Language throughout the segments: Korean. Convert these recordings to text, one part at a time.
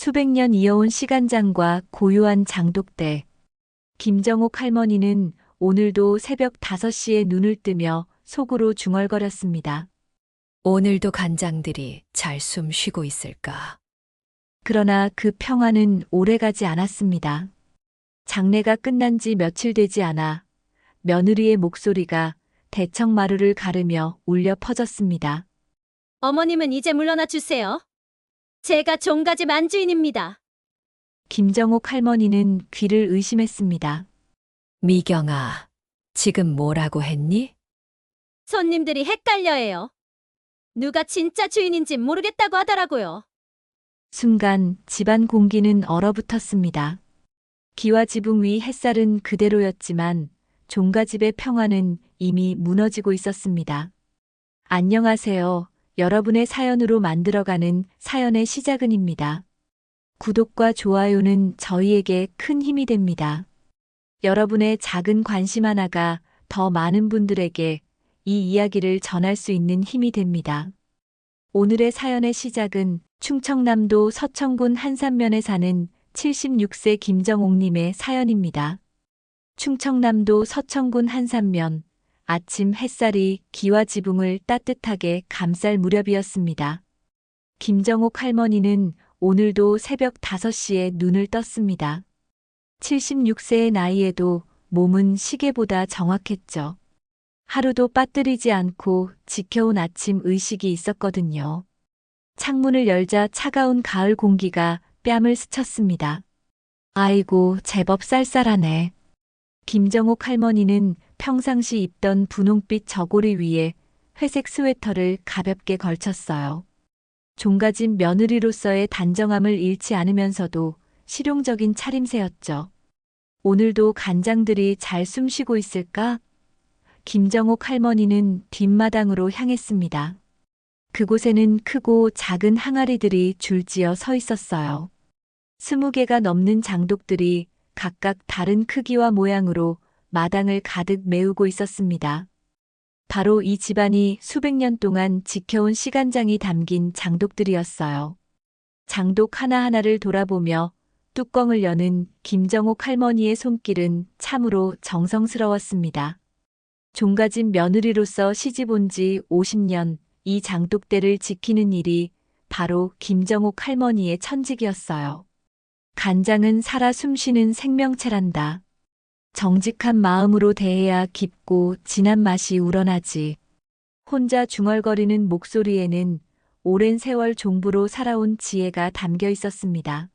수백 년 이어온 시간장과 고요한 장독대. 김정옥 할머니는 오늘도 새벽 5시에 눈을 뜨며 속으로 중얼거렸습니다. 오늘도 간장들이 잘 숨 쉬고 있을까? 그러나 그 평화는 오래가지 않았습니다. 장례가 끝난 지 며칠 되지 않아 며느리의 목소리가 대청마루를 가르며 울려 퍼졌습니다. 어머님은 이제 물러나 주세요. 제가 종가집 안주인입니다. 김정옥 할머니는 귀를 의심했습니다. 미경아, 지금 뭐라고 했니? 손님들이 헷갈려해요. 누가 진짜 주인인지 모르겠다고 하더라고요. 순간 집안 공기는 얼어붙었습니다. 기와 지붕 위 햇살은 그대로였지만 종가집의 평화는 이미 무너지고 있었습니다. 안녕하세요. 여러분의 사연으로 만들어가는 사연의 시작은입니다. 구독과 좋아요는 저희에게 큰 힘이 됩니다. 여러분의 작은 관심 하나가 더 많은 분들에게 이 이야기를 전할 수 있는 힘이 됩니다. 오늘의 사연의 시작은 충청남도 서천군 한산면에 사는 76세 김정옥님의 사연입니다. 충청남도 서천군 한산면, 아침 햇살이 기와 지붕을 따뜻하게 감쌀 무렵이었습니다. 김정옥 할머니는 오늘도 새벽 5시에 눈을 떴습니다. 76세의 나이에도 몸은 시계보다 정확했죠. 하루도 빠뜨리지 않고 지켜온 아침 의식이 있었거든요. 창문을 열자 차가운 가을 공기가 뺨을 스쳤습니다. 아이고, 제법 쌀쌀하네. 김정옥 할머니는 평상시 입던 분홍빛 저고리 위에 회색 스웨터를 가볍게 걸쳤어요. 종가집 며느리로서의 단정함을 잃지 않으면서도 실용적인 차림새였죠. 오늘도 간장들이 잘 숨쉬고 있을까? 김정옥 할머니는 뒷마당으로 향했습니다. 그곳에는 크고 작은 항아리들이 줄지어 서 있었어요. 20개가 넘는 장독들이 각각 다른 크기와 모양으로 마당을 가득 메우고 있었습니다. 바로 이 집안이 수백 년 동안 지켜온 시간장이 담긴 장독들이었어요. 장독 하나하나를 돌아보며 뚜껑을 여는 김정옥 할머니의 손길은 참으로 정성스러웠습니다. 종가집 며느리로서 시집 온 지 50년, 이 장독대를 지키는 일이 바로 김정옥 할머니의 천직이었어요. 간장은 살아 숨쉬는 생명체란다. 정직한 마음으로 대해야 깊고 진한 맛이 우러나지. 혼자 중얼거리는 목소리에는 오랜 세월 종부로 살아온 지혜가 담겨 있었습니다.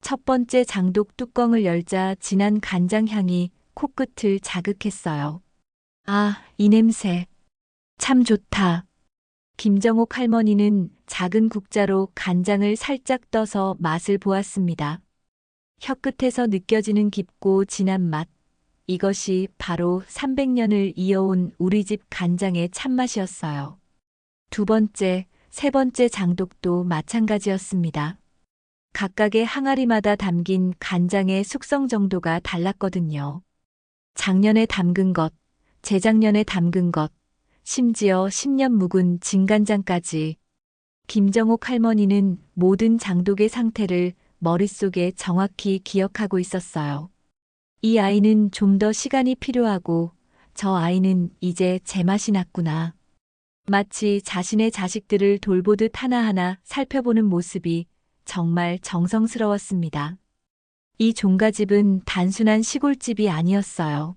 첫 번째 장독 뚜껑을 열자 진한 간장 향이 코끝을 자극했어요. 아, 이 냄새. 참 좋다. 김정옥 할머니는 작은 국자로 간장을 살짝 떠서 맛을 보았습니다. 혀끝에서 느껴지는 깊고 진한 맛. 이것이 바로 300년을 이어온 우리 집 간장의 참맛이었어요. 두 번째, 세 번째 장독도 마찬가지였습니다. 각각의 항아리마다 담긴 간장의 숙성 정도가 달랐거든요. 작년에 담근 것, 재작년에 담근 것, 심지어 10년 묵은 진간장까지. 김정옥 할머니는 모든 장독의 상태를 머릿속에 정확히 기억하고 있었어요. 이 아이는 좀 더 시간이 필요하고 저 아이는 이제 제맛이 났구나. 마치 자신의 자식들을 돌보듯 하나하나 살펴보는 모습이 정말 정성스러웠습니다. 이 종가집은 단순한 시골집이 아니었어요.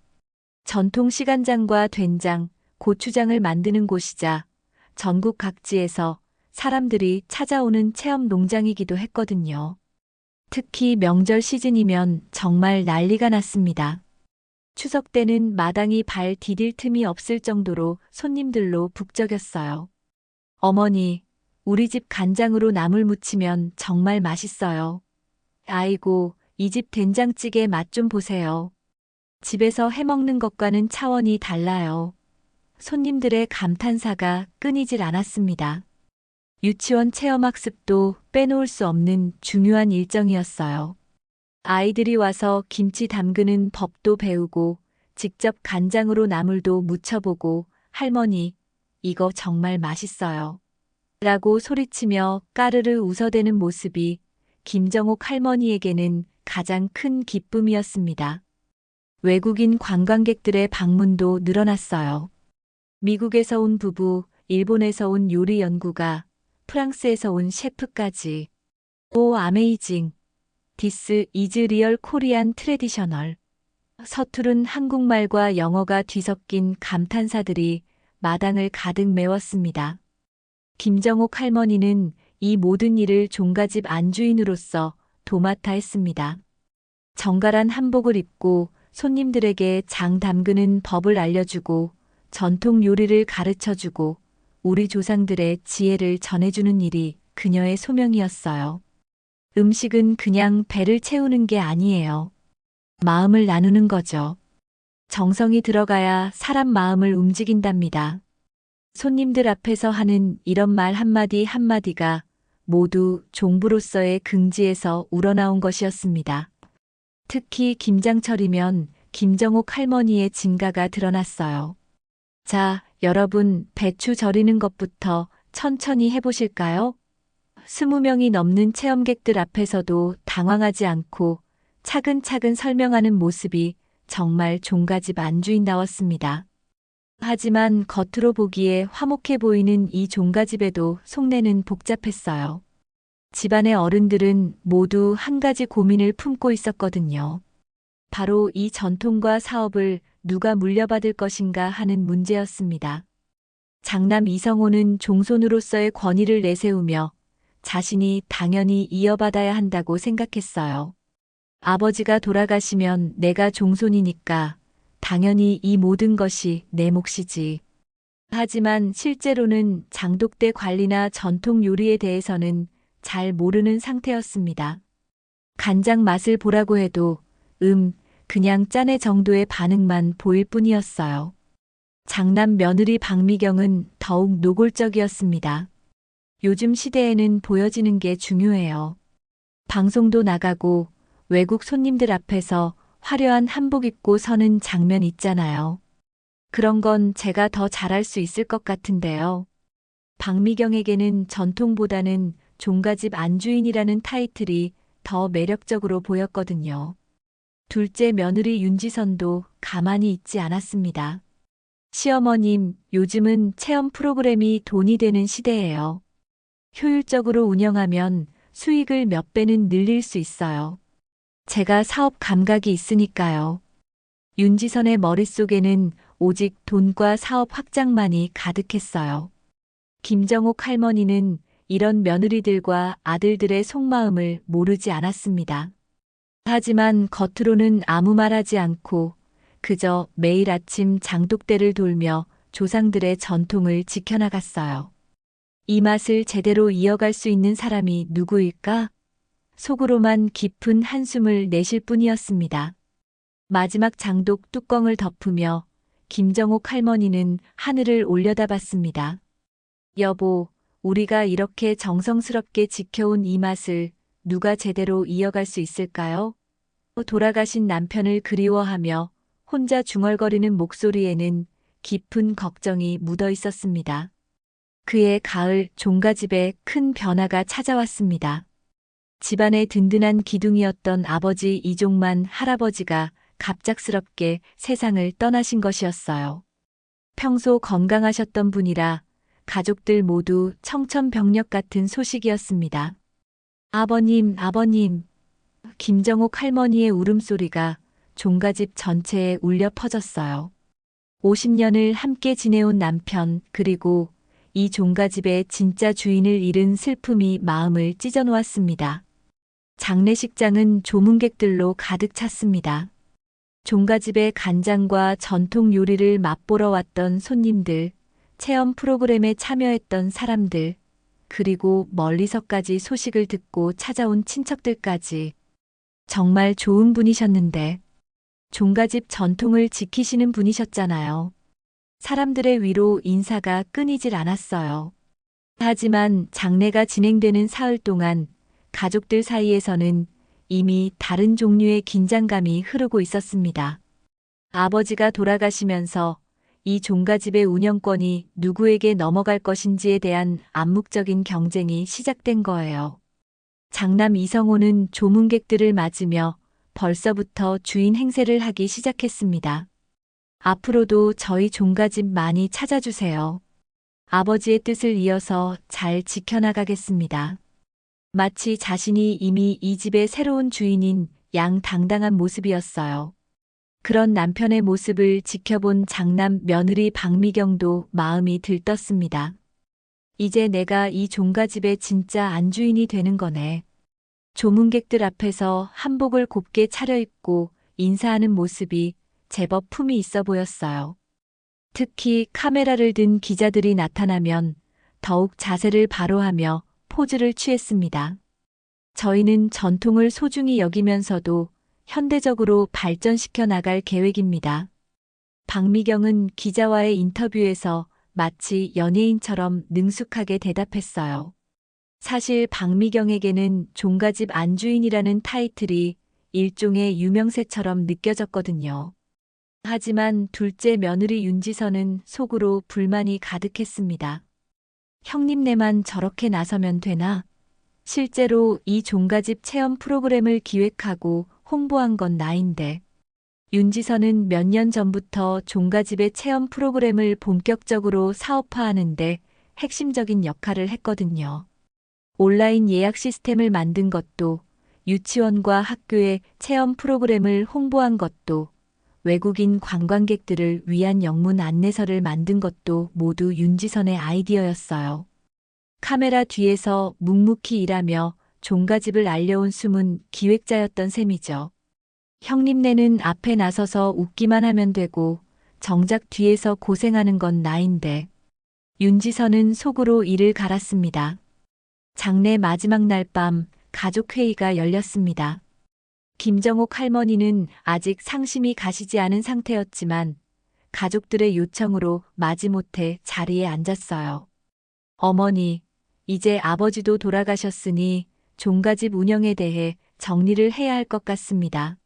전통 시간장과 된장, 고추장을 만드는 곳이자 전국 각지에서 사람들이 찾아오는 체험 농장이기도 했거든요. 특히 명절 시즌이면 정말 난리가 났습니다. 추석 때는 마당이 발 디딜 틈이 없을 정도로 손님들로 북적였어요. 어머니, 우리 집 간장으로 나물 무치면 정말 맛있어요. 아이고, 이 집 된장찌개 맛 좀 보세요. 집에서 해먹는 것과는 차원이 달라요. 손님들의 감탄사가 끊이질 않았습니다. 유치원 체험학습도 빼놓을 수 없는 중요한 일정이었어요. 아이들이 와서 김치 담그는 법도 배우고 직접 간장으로 나물도 무쳐보고 할머니, 이거 정말 맛있어요. 라고 소리치며 까르르 웃어대는 모습이 김정옥 할머니에게는 가장 큰 기쁨이었습니다. 외국인 관광객들의 방문도 늘어났어요. 미국에서 온 부부, 일본에서 온 요리 연구가, 프랑스에서 온 셰프까지. 오 아메이징. This is real Korean traditional. 서투른 한국말과 영어가 뒤섞인 감탄사들이 마당을 가득 메웠습니다. 김정옥 할머니는 이 모든 일을 종가집 안주인으로서 도맡아 했습니다. 정갈한 한복을 입고 손님들에게 장 담그는 법을 알려주고 전통 요리를 가르쳐주고 우리 조상들의 지혜를 전해주는 일이 그녀의 소명이었어요. 음식은 그냥 배를 채우는 게 아니에요. 마음을 나누는 거죠. 정성이 들어가야 사람 마음을 움직인답니다. 손님들 앞에서 하는 이런 말 한마디 한마디가 모두 종부로서의 긍지에서 우러나온 것이었습니다. 특히 김장철이면 김정옥 할머니의 진가가 드러났어요. 자, 여러분, 배추 절이는 것부터 천천히 해보실까요? 20명이 넘는 체험객들 앞에서도 당황하지 않고 차근차근 설명하는 모습이 정말 종가집 안주인다웠습니다. 하지만 겉으로 보기에 화목해 보이는 이 종가집에도 속내는 복잡했어요. 집안의 어른들은 모두 한 가지 고민을 품고 있었거든요. 바로 이 전통과 사업을 누가 물려받을 것인가 하는 문제였습니다. 장남 이성호는 종손으로서의 권위를 내세우며 자신이 당연히 이어받아야 한다고 생각했어요. 아버지가 돌아가시면 내가 종손이니까 당연히 이 모든 것이 내 몫이지. 하지만 실제로는 장독대 관리나 전통 요리에 대해서는 잘 모르는 상태였습니다. 간장 맛을 보라고 해도 그냥 짜네 정도의 반응만 보일 뿐이었어요. 장남 며느리 박미경은 더욱 노골적이었습니다. 요즘 시대에는 보여지는 게 중요해요. 방송도 나가고 외국 손님들 앞에서 화려한 한복 입고 서는 장면 있잖아요. 그런 건 제가 더 잘할 수 있을 것 같은데요. 박미경에게는 전통보다는 종가집 안주인이라는 타이틀이 더 매력적으로 보였거든요. 둘째 며느리 윤지선도 가만히 있지 않았습니다. 시어머님, 요즘은 체험 프로그램이 돈이 되는 시대예요. 효율적으로 운영하면 수익을 몇 배는 늘릴 수 있어요. 제가 사업 감각이 있으니까요. 윤지선의 머릿속에는 오직 돈과 사업 확장만이 가득했어요. 김정옥 할머니는 이런 며느리들과 아들들의 속마음을 모르지 않았습니다. 하지만 겉으로는 아무 말하지 않고 그저 매일 아침 장독대를 돌며 조상들의 전통을 지켜나갔어요. 이 맛을 제대로 이어갈 수 있는 사람이 누구일까? 속으로만 깊은 한숨을 내쉴 뿐이었습니다. 마지막 장독 뚜껑을 덮으며 김정옥 할머니는 하늘을 올려다봤습니다. 여보, 우리가 이렇게 정성스럽게 지켜온 이 맛을 누가 제대로 이어갈 수 있을까요? 돌아가신 남편을 그리워하며 혼자 중얼거리는 목소리에는 깊은 걱정이 묻어 있었습니다. 그의 가을 종가집에 큰 변화가 찾아왔습니다. 집안의 든든한 기둥이었던 아버지 이종만 할아버지가 갑작스럽게 세상을 떠나신 것이었어요. 평소 건강하셨던 분이라 가족들 모두 청천벽력 같은 소식이었습니다. 아버님, 아버님. 김정옥 할머니의 울음소리가 종가집 전체에 울려 퍼졌어요. 50년을 함께 지내온 남편, 그리고 이 종가집의 진짜 주인을 잃은 슬픔이 마음을 찢어놓았습니다. 장례식장은 조문객들로 가득 찼습니다. 종가집의 간장과 전통 요리를 맛보러 왔던 손님들, 체험 프로그램에 참여했던 사람들, 그리고 멀리서까지 소식을 듣고 찾아온 친척들까지. 정말 좋은 분이셨는데, 종가집 전통을 지키시는 분이셨잖아요. 사람들의 위로 인사가 끊이질 않았어요. 하지만 장례가 진행되는 사흘 동안 가족들 사이에서는 이미 다른 종류의 긴장감이 흐르고 있었습니다. 아버지가 돌아가시면서 이 종가집의 운영권이 누구에게 넘어갈 것인지에 대한 암묵적인 경쟁이 시작된 거예요. 장남 이성호는 조문객들을 맞으며 벌써부터 주인 행세를 하기 시작했습니다. 앞으로도 저희 종가집 많이 찾아주세요. 아버지의 뜻을 이어서 잘 지켜나가겠습니다. 마치 자신이 이미 이 집의 새로운 주인인 양당당한 모습이었어요. 그런 남편의 모습을 지켜본 장남 며느리 박미경도 마음이 들떴습니다. 이제 내가 이 종가집의 진짜 안주인이 되는 거네. 조문객들 앞에서 한복을 곱게 차려입고 인사하는 모습이 제법 품이 있어 보였어요. 특히 카메라를 든 기자들이 나타나면 더욱 자세를 바로 하며 포즈를 취했습니다. 저희는 전통을 소중히 여기면서도 현대적으로 발전시켜 나갈 계획입니다. 박미경은 기자와의 인터뷰에서 마치 연예인처럼 능숙하게 대답했어요. 사실 박미경에게는 종가집 안주인이라는 타이틀이 일종의 유명세처럼 느껴졌거든요. 하지만 둘째 며느리 윤지선은 속으로 불만이 가득했습니다. 형님네만 저렇게 나서면 되나? 실제로 이 종가집 체험 프로그램을 기획하고 홍보한 건 나인데. 윤지선은 몇 년 전부터 종가집의 체험 프로그램을 본격적으로 사업화하는데 핵심적인 역할을 했거든요. 온라인 예약 시스템을 만든 것도, 유치원과 학교의 체험 프로그램을 홍보한 것도, 외국인 관광객들을 위한 영문 안내서를 만든 것도 모두 윤지선의 아이디어였어요. 카메라 뒤에서 묵묵히 일하며 종가집을 알려온 숨은 기획자였던 셈이죠. 형님네는 앞에 나서서 웃기만 하면 되고 정작 뒤에서 고생하는 건 나인데. 윤지선은 속으로 이를 갈았습니다. 장례 마지막 날 밤 가족회의가 열렸습니다. 김정옥 할머니는 아직 상심이 가시지 않은 상태였지만 가족들의 요청으로 마지못해 자리에 앉았어요. 어머니, 이제 아버지도 돌아가셨으니 종가집 운영에 대해 정리를 해야 할 것 같습니다.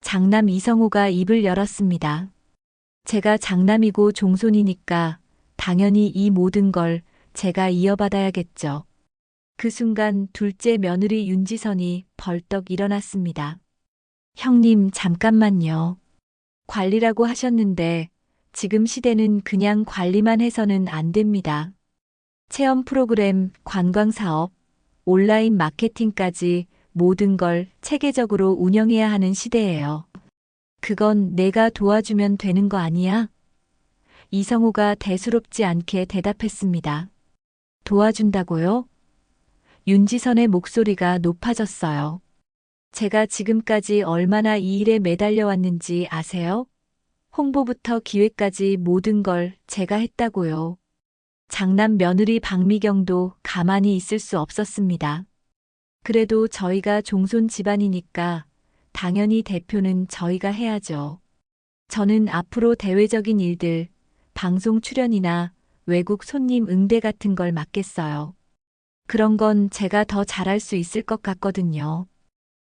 장남 이성호가 입을 열었습니다. 제가 장남이고 종손이니까 당연히 이 모든 걸 제가 이어받아야겠죠. 그 순간 둘째 며느리 윤지선이 벌떡 일어났습니다. 형님, 잠깐만요. 관리라고 하셨는데 지금 시대는 그냥 관리만 해서는 안 됩니다. 체험 프로그램, 관광사업, 온라인 마케팅까지 모든 걸 체계적으로 운영해야 하는 시대예요. 그건 내가 도와주면 되는 거 아니야? 이성호가 대수롭지 않게 대답했습니다. 도와준다고요? 윤지선의 목소리가 높아졌어요. 제가 지금까지 얼마나 이 일에 매달려 왔는지 아세요? 홍보부터 기획까지 모든 걸 제가 했다고요. 장남 며느리 박미경도 가만히 있을 수 없었습니다. 그래도 저희가 종손 집안이니까 당연히 대표는 저희가 해야죠. 저는 앞으로 대외적인 일들, 방송 출연이나 외국 손님 응대 같은 걸 맡겠어요. 그런 건 제가 더 잘할 수 있을 것 같거든요.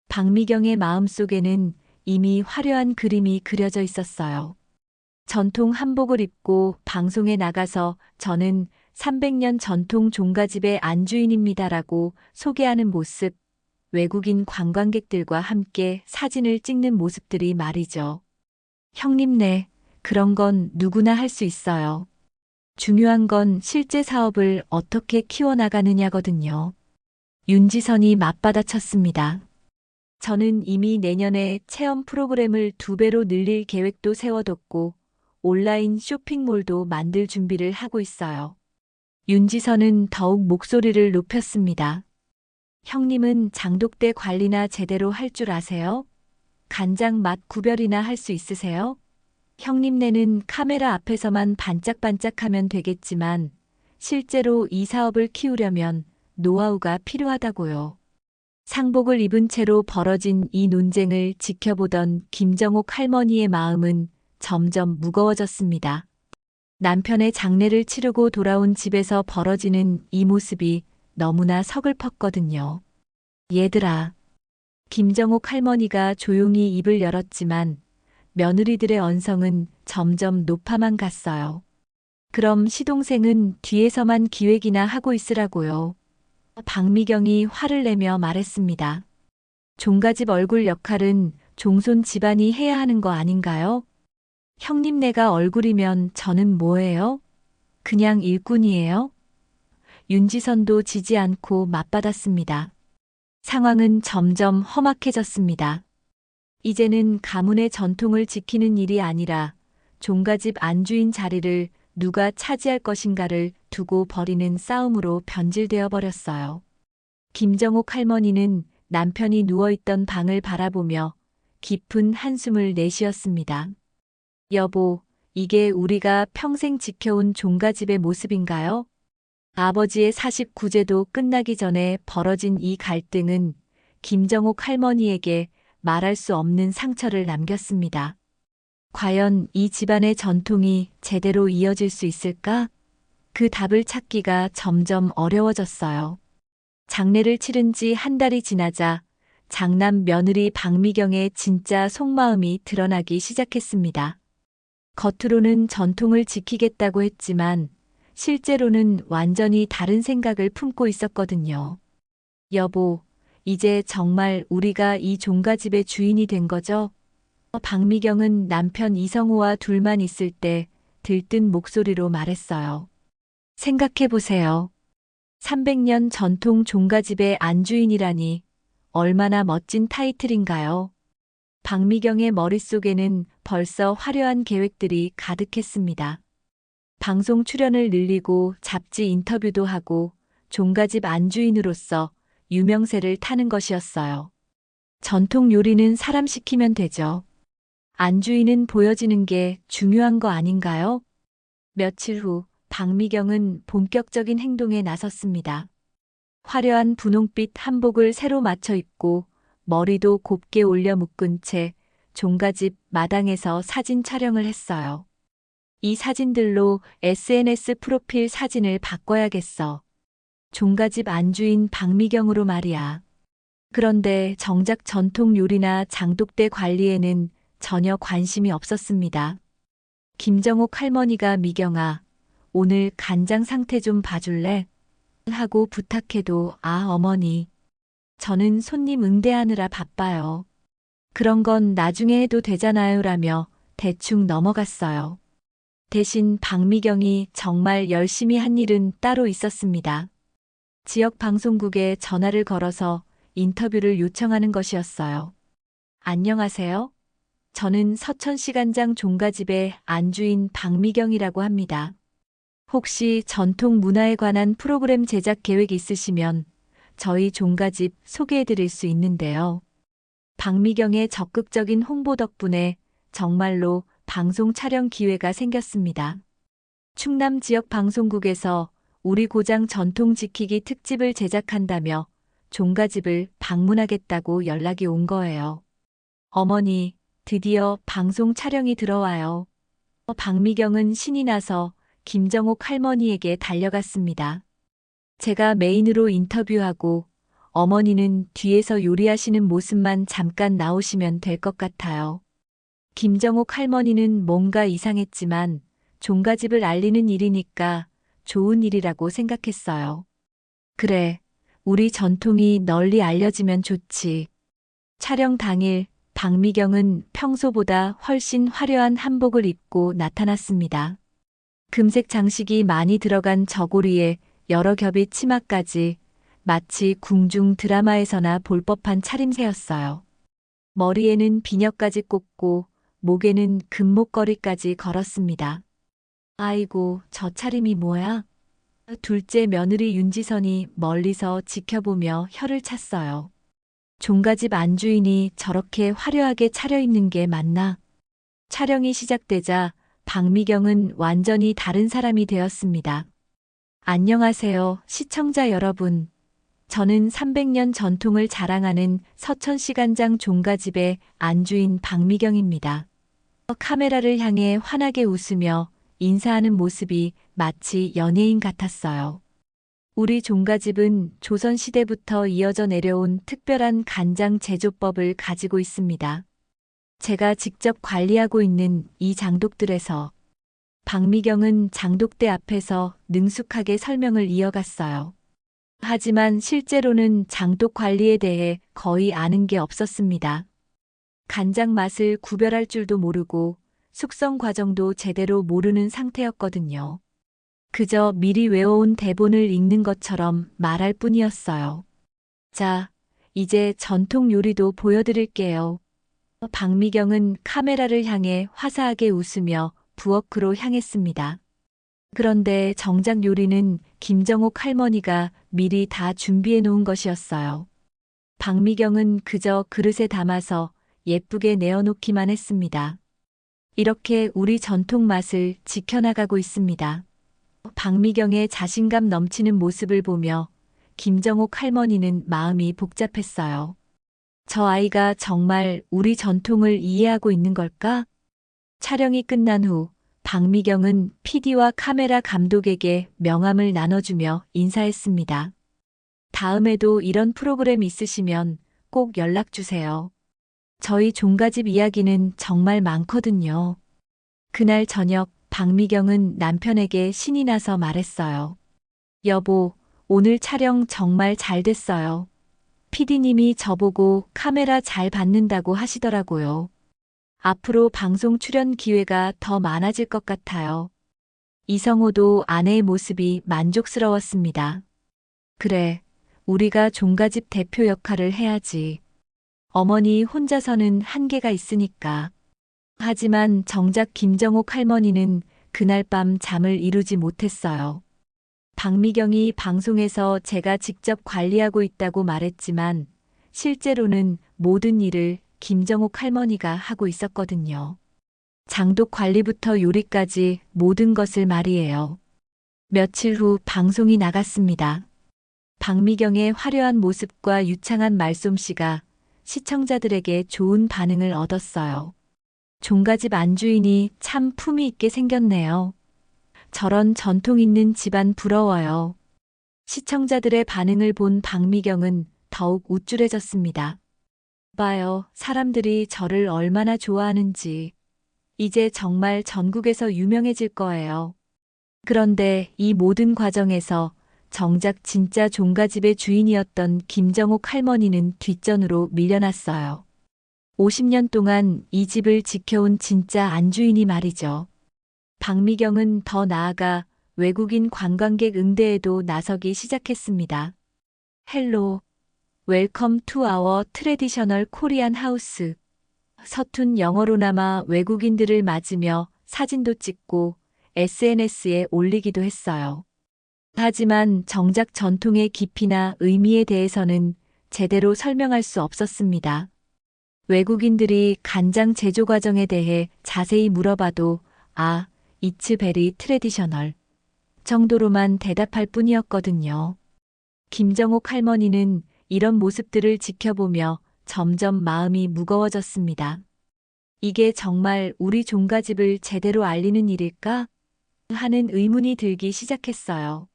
박미경의 마음속에는 이미 화려한 그림이 그려져 있었어요. 전통 한복을 입고 방송에 나가서 저는 300년 전통 종가집의 안주인입니다라고 소개하는 모습, 외국인 관광객들과 함께 사진을 찍는 모습들이 말이죠. 형님네, 그런 건 누구나 할 수 있어요. 중요한 건 실제 사업을 어떻게 키워나가느냐거든요. 윤지선이 맞받아쳤습니다. 저는 이미 내년에 체험 프로그램을 2배로 늘릴 계획도 세워뒀고 온라인 쇼핑몰도 만들 준비를 하고 있어요. 윤지선은 더욱 목소리를 높였습니다. 형님은 장독대 관리나 제대로 할 줄 아세요? 간장 맛 구별이나 할 수 있으세요? 형님네는 카메라 앞에서만 반짝반짝하면 되겠지만 실제로 이 사업을 키우려면 노하우가 필요하다고요. 상복을 입은 채로 벌어진 이 논쟁을 지켜보던 김정옥 할머니의 마음은 점점 무거워졌습니다. 남편의 장례를 치르고 돌아온 집에서 벌어지는 이 모습이 너무나 서글펐거든요. 얘들아. 김정옥 할머니가 조용히 입을 열었지만 며느리들의 언성은 점점 높아만 갔어요. 그럼 시동생은 뒤에서만 기획이나 하고 있으라고요. 박미경이 화를 내며 말했습니다. 종갓집 얼굴 역할은 종손 집안이 해야 하는 거 아닌가요? 형님네가 얼굴이면 저는 뭐예요? 그냥 일꾼이에요? 윤지선도 지지 않고 맞받았습니다. 상황은 점점 험악해졌습니다. 이제는 가문의 전통을 지키는 일이 아니라 종갓집 안주인 자리를 누가 차지할 것인가를 두고 벌이는 싸움으로 변질되어 버렸어요. 김정옥 할머니는 남편이 누워있던 방을 바라보며 깊은 한숨을 내쉬었습니다. 여보, 이게 우리가 평생 지켜온 종가집의 모습인가요? 아버지의 49제도 끝나기 전에 벌어진 이 갈등은 김정옥 할머니에게 말할 수 없는 상처를 남겼습니다. 과연 이 집안의 전통이 제대로 이어질 수 있을까? 그 답을 찾기가 점점 어려워졌어요. 장례를 치른 지 한 달이 지나자 장남 며느리 박미경의 진짜 속마음이 드러나기 시작했습니다. 겉으로는 전통을 지키겠다고 했지만 실제로는 완전히 다른 생각을 품고 있었거든요. 여보, 이제 정말 우리가 이 종가집의 주인이 된 거죠? 박미경은 남편 이성호와 둘만 있을 때 들뜬 목소리로 말했어요. 생각해보세요. 300년 전통 종가집의 안주인이라니 얼마나 멋진 타이틀인가요? 박미경의 머릿속에는 벌써 화려한 계획들이 가득했습니다. 방송 출연을 늘리고 잡지 인터뷰도 하고 종가집 안주인으로서 유명세를 타는 것이었어요. 전통 요리는 사람 시키면 되죠. 안주인은 보여지는 게 중요한 거 아닌가요? 며칠 후 박미경은 본격적인 행동에 나섰습니다. 화려한 분홍빛 한복을 새로 맞춰 입고 머리도 곱게 올려 묶은 채 종가집 마당에서 사진 촬영을 했어요. 이 사진들로 SNS 프로필 사진을 바꿔야겠어. 종가집 안주인 박미경으로 말이야. 그런데 정작 전통 요리나 장독대 관리에는 전혀 관심이 없었습니다. 김정옥 할머니가 미경아, 오늘 간장 상태 좀 봐줄래? 하고 부탁해도 어머니. 저는 손님 응대하느라 바빠요. 그런 건 나중에 해도 되잖아요 라며 대충 넘어갔어요. 대신 박미경이 정말 열심히 한 일은 따로 있었습니다. 지역 방송국에 전화를 걸어서 인터뷰를 요청하는 것이었어요. 안녕하세요. 저는 서천시간장 종가집의 안주인 박미경이라고 합니다. 혹시 전통 문화에 관한 프로그램 제작 계획 있으시면 저희 종가집 소개해드릴 수 있는데요. 박미경의 적극적인 홍보 덕분에 정말로 방송 촬영 기회가 생겼습니다. 충남 지역 방송국에서 우리 고장 전통 지키기 특집을 제작한다며 종가집을 방문하겠다고 연락이 온 거예요. 어머니, 드디어 방송 촬영이 들어와요. 박미경은 신이 나서 김정옥 할머니에게 달려갔습니다. 제가 메인으로 인터뷰하고 어머니는 뒤에서 요리하시는 모습만 잠깐 나오시면 될 것 같아요. 김정옥 할머니는 뭔가 이상했지만 종가집을 알리는 일이니까 좋은 일이라고 생각했어요. 그래, 우리 전통이 널리 알려지면 좋지. 촬영 당일 박미경은 평소보다 훨씬 화려한 한복을 입고 나타났습니다. 금색 장식이 많이 들어간 저고리에 여러 겹의 치마까지 마치 궁중 드라마에서나 볼 법한 차림새였어요. 머리에는 비녀까지 꽂고 목에는 금목걸이까지 걸었습니다. 아이고, 저 차림이 뭐야? 둘째 며느리 윤지선이 멀리서 지켜보며 혀를 찼어요. 종가집 안주인이 저렇게 화려하게 차려입는 게 맞나? 촬영이 시작되자 박미경은 완전히 다른 사람이 되었습니다. 안녕하세요, 시청자 여러분. 저는 300년 전통을 자랑하는 서천시간장 종가집의 안주인 박미경입니다. 카메라를 향해 환하게 웃으며 인사하는 모습이 마치 연예인 같았어요. 우리 종가집은 조선시대부터 이어져 내려온 특별한 간장 제조법을 가지고 있습니다. 제가 직접 관리하고 있는 이 장독들에서 박미경은 장독대 앞에서 능숙하게 설명을 이어갔어요. 하지만 실제로는 장독 관리에 대해 거의 아는 게 없었습니다. 간장 맛을 구별할 줄도 모르고 숙성 과정도 제대로 모르는 상태였거든요. 그저 미리 외워온 대본을 읽는 것처럼 말할 뿐이었어요. 자, 이제 전통 요리도 보여드릴게요. 박미경은 카메라를 향해 화사하게 웃으며 부엌으로 향했습니다. 그런데 정작 요리는 김정옥 할머니가 미리 다 준비해 놓은 것이었어요. 박미경은 그저 그릇에 담아서 예쁘게 내어놓기만 했습니다. 이렇게 우리 전통 맛을 지켜나가고 있습니다. 박미경의 자신감 넘치는 모습을 보며 김정옥 할머니는 마음이 복잡했어요. 저 아이가 정말 우리 전통을 이해하고 있는 걸까? 촬영이 끝난 후 박미경은 PD와 카메라 감독에게 명함을 나눠주며 인사했습니다. 다음에도 이런 프로그램 있으시면 꼭 연락주세요. 저희 종갓집 이야기는 정말 많거든요. 그날 저녁 박미경은 남편에게 신이 나서 말했어요. 여보, 오늘 촬영 정말 잘 됐어요. PD님이 저보고 카메라 잘 받는다고 하시더라고요. 앞으로 방송 출연 기회가 더 많아질 것 같아요. 이성호도 아내의 모습이 만족스러웠습니다. 그래, 우리가 종갓집 대표 역할을 해야지. 어머니 혼자서는 한계가 있으니까. 하지만 정작 김정옥 할머니는 그날 밤 잠을 이루지 못했어요. 박미경이 방송에서 제가 직접 관리하고 있다고 말했지만 실제로는 모든 일을 김정옥 할머니가 하고 있었거든요. 장독 관리부터 요리까지 모든 것을 말이에요. 며칠 후 방송이 나갔습니다. 박미경의 화려한 모습과 유창한 말솜씨가 시청자들에게 좋은 반응을 얻었어요. 종갓집 안주인이 참 품위 있게 생겼네요. 저런 전통 있는 집안 부러워요. 시청자들의 반응을 본 박미경은 더욱 우쭐해졌습니다. 봐요, 사람들이 저를 얼마나 좋아하는지. 이제 정말 전국에서 유명해질 거예요. 그런데 이 모든 과정에서 정작 진짜 종갓집의 주인이었던 김정옥 할머니는 뒷전으로 밀려났어요. 50년 동안 이 집을 지켜온 진짜 안주인이 말이죠. 박미경은 더 나아가 외국인 관광객 응대에도 나서기 시작했습니다. 헬로, 웰컴 투 아워 트레디셔널 코리안 하우스. 서툰 영어로나마 외국인들을 맞으며 사진도 찍고 SNS에 올리기도 했어요. 하지만 정작 전통의 깊이나 의미에 대해서는 제대로 설명할 수 없었습니다. 외국인들이 간장 제조 과정에 대해 자세히 물어봐도 아, 이츠 베리 트레디셔널 정도로만 대답할 뿐이었거든요. 김정옥 할머니는 이런 모습들을 지켜보며 점점 마음이 무거워졌습니다. 이게 정말 우리 종갓집을 제대로 알리는 일일까? 하는 의문이 들기 시작했어요.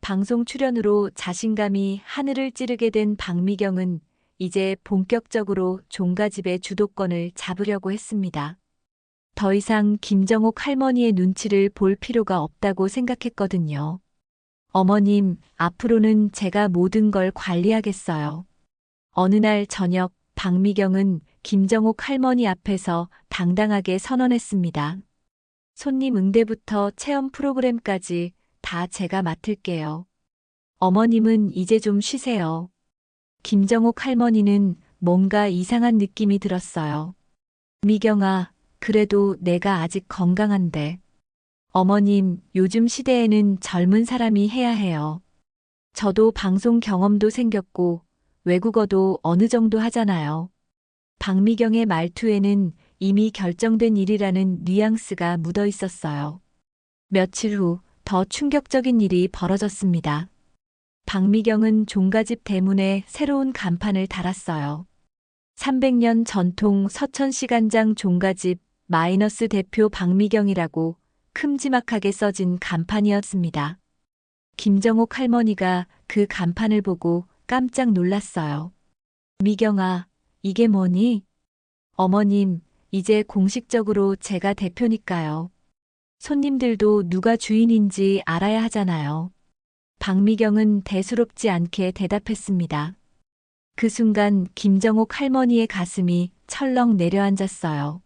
방송 출연으로 자신감이 하늘을 찌르게 된 박미경은 이제 본격적으로 종갓집의 주도권을 잡으려고 했습니다. 더 이상 김정옥 할머니의 눈치를 볼 필요가 없다고 생각했거든요. 어머님, 앞으로는 제가 모든 걸 관리하겠어요. 어느 날 저녁 박미경은 김정옥 할머니 앞에서 당당하게 선언했습니다. 손님 응대부터 체험 프로그램까지 다 제가 맡을게요. 어머님은 이제 좀 쉬세요. 김정옥 할머니는 뭔가 이상한 느낌이 들었어요. 미경아, 그래도 내가 아직 건강한데. 어머님, 요즘 시대에는 젊은 사람이 해야 해요. 저도 방송 경험도 생겼고 외국어도 어느 정도 하잖아요. 박미경의 말투에는 이미 결정된 일이라는 뉘앙스가 묻어 있었어요. 며칠 후 더 충격적인 일이 벌어졌습니다. 박미경은 종갓집 대문에 새로운 간판을 달았어요. 300년 전통 서천시간장 종갓집 마이너스 대표 박미경이라고 큼지막하게 써진 간판이었습니다. 김정옥 할머니가 그 간판을 보고 깜짝 놀랐어요. 미경아, 이게 뭐니? 어머님, 이제 공식적으로 제가 대표니까요. 손님들도 누가 주인인지 알아야 하잖아요. 박미경은 대수롭지 않게 대답했습니다. 그 순간 김정옥 할머니의 가슴이 철렁 내려앉았어요.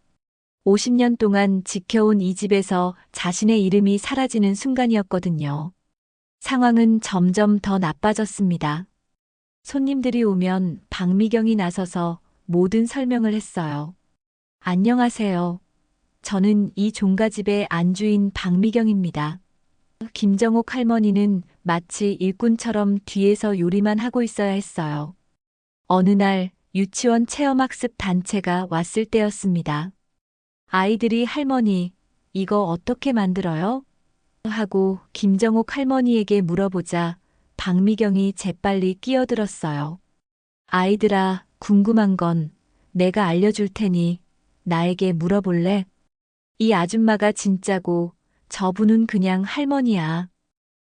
50년 동안 지켜온 이 집에서 자신의 이름이 사라지는 순간이었거든요. 상황은 점점 더 나빠졌습니다. 손님들이 오면 박미경이 나서서 모든 설명을 했어요. 안녕하세요. 저는 이 종가집의 안주인 박미경입니다. 김정옥 할머니는 마치 일꾼처럼 뒤에서 요리만 하고 있어야 했어요. 어느 날 유치원 체험학습 단체가 왔을 때였습니다. 아이들이 할머니, 이거 어떻게 만들어요? 하고 김정옥 할머니에게 물어보자 박미경이 재빨리 끼어들었어요. 아이들아, 궁금한 건 내가 알려줄 테니 나에게 물어볼래? 이 아줌마가 진짜고 저분은 그냥 할머니야.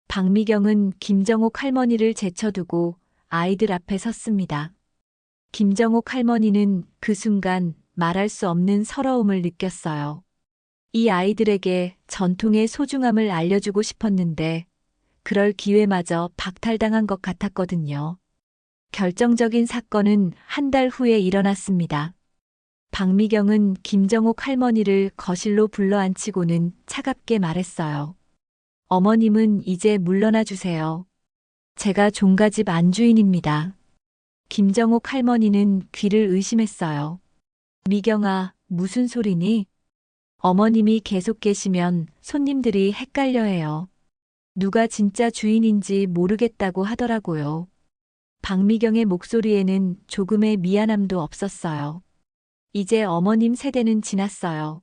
박미경은 김정옥 할머니를 제쳐두고 아이들 앞에 섰습니다. 김정옥 할머니는 그 순간 말할 수 없는 서러움을 느꼈어요. 이 아이들에게 전통의 소중함을 알려주고 싶었는데 그럴 기회마저 박탈당한 것 같았거든요. 결정적인 사건은 한 달 후에 일어났습니다. 박미경은 김정옥 할머니를 거실로 불러앉히고는 차갑게 말했어요. 어머님은 이제 물러나 주세요. 제가 종가집 안주인입니다. 김정옥 할머니는 귀를 의심했어요. 미경아, 무슨 소리니? 어머님이 계속 계시면 손님들이 헷갈려해요. 누가 진짜 주인인지 모르겠다고 하더라고요. 박미경의 목소리에는 조금의 미안함도 없었어요. 이제 어머님 세대는 지났어요.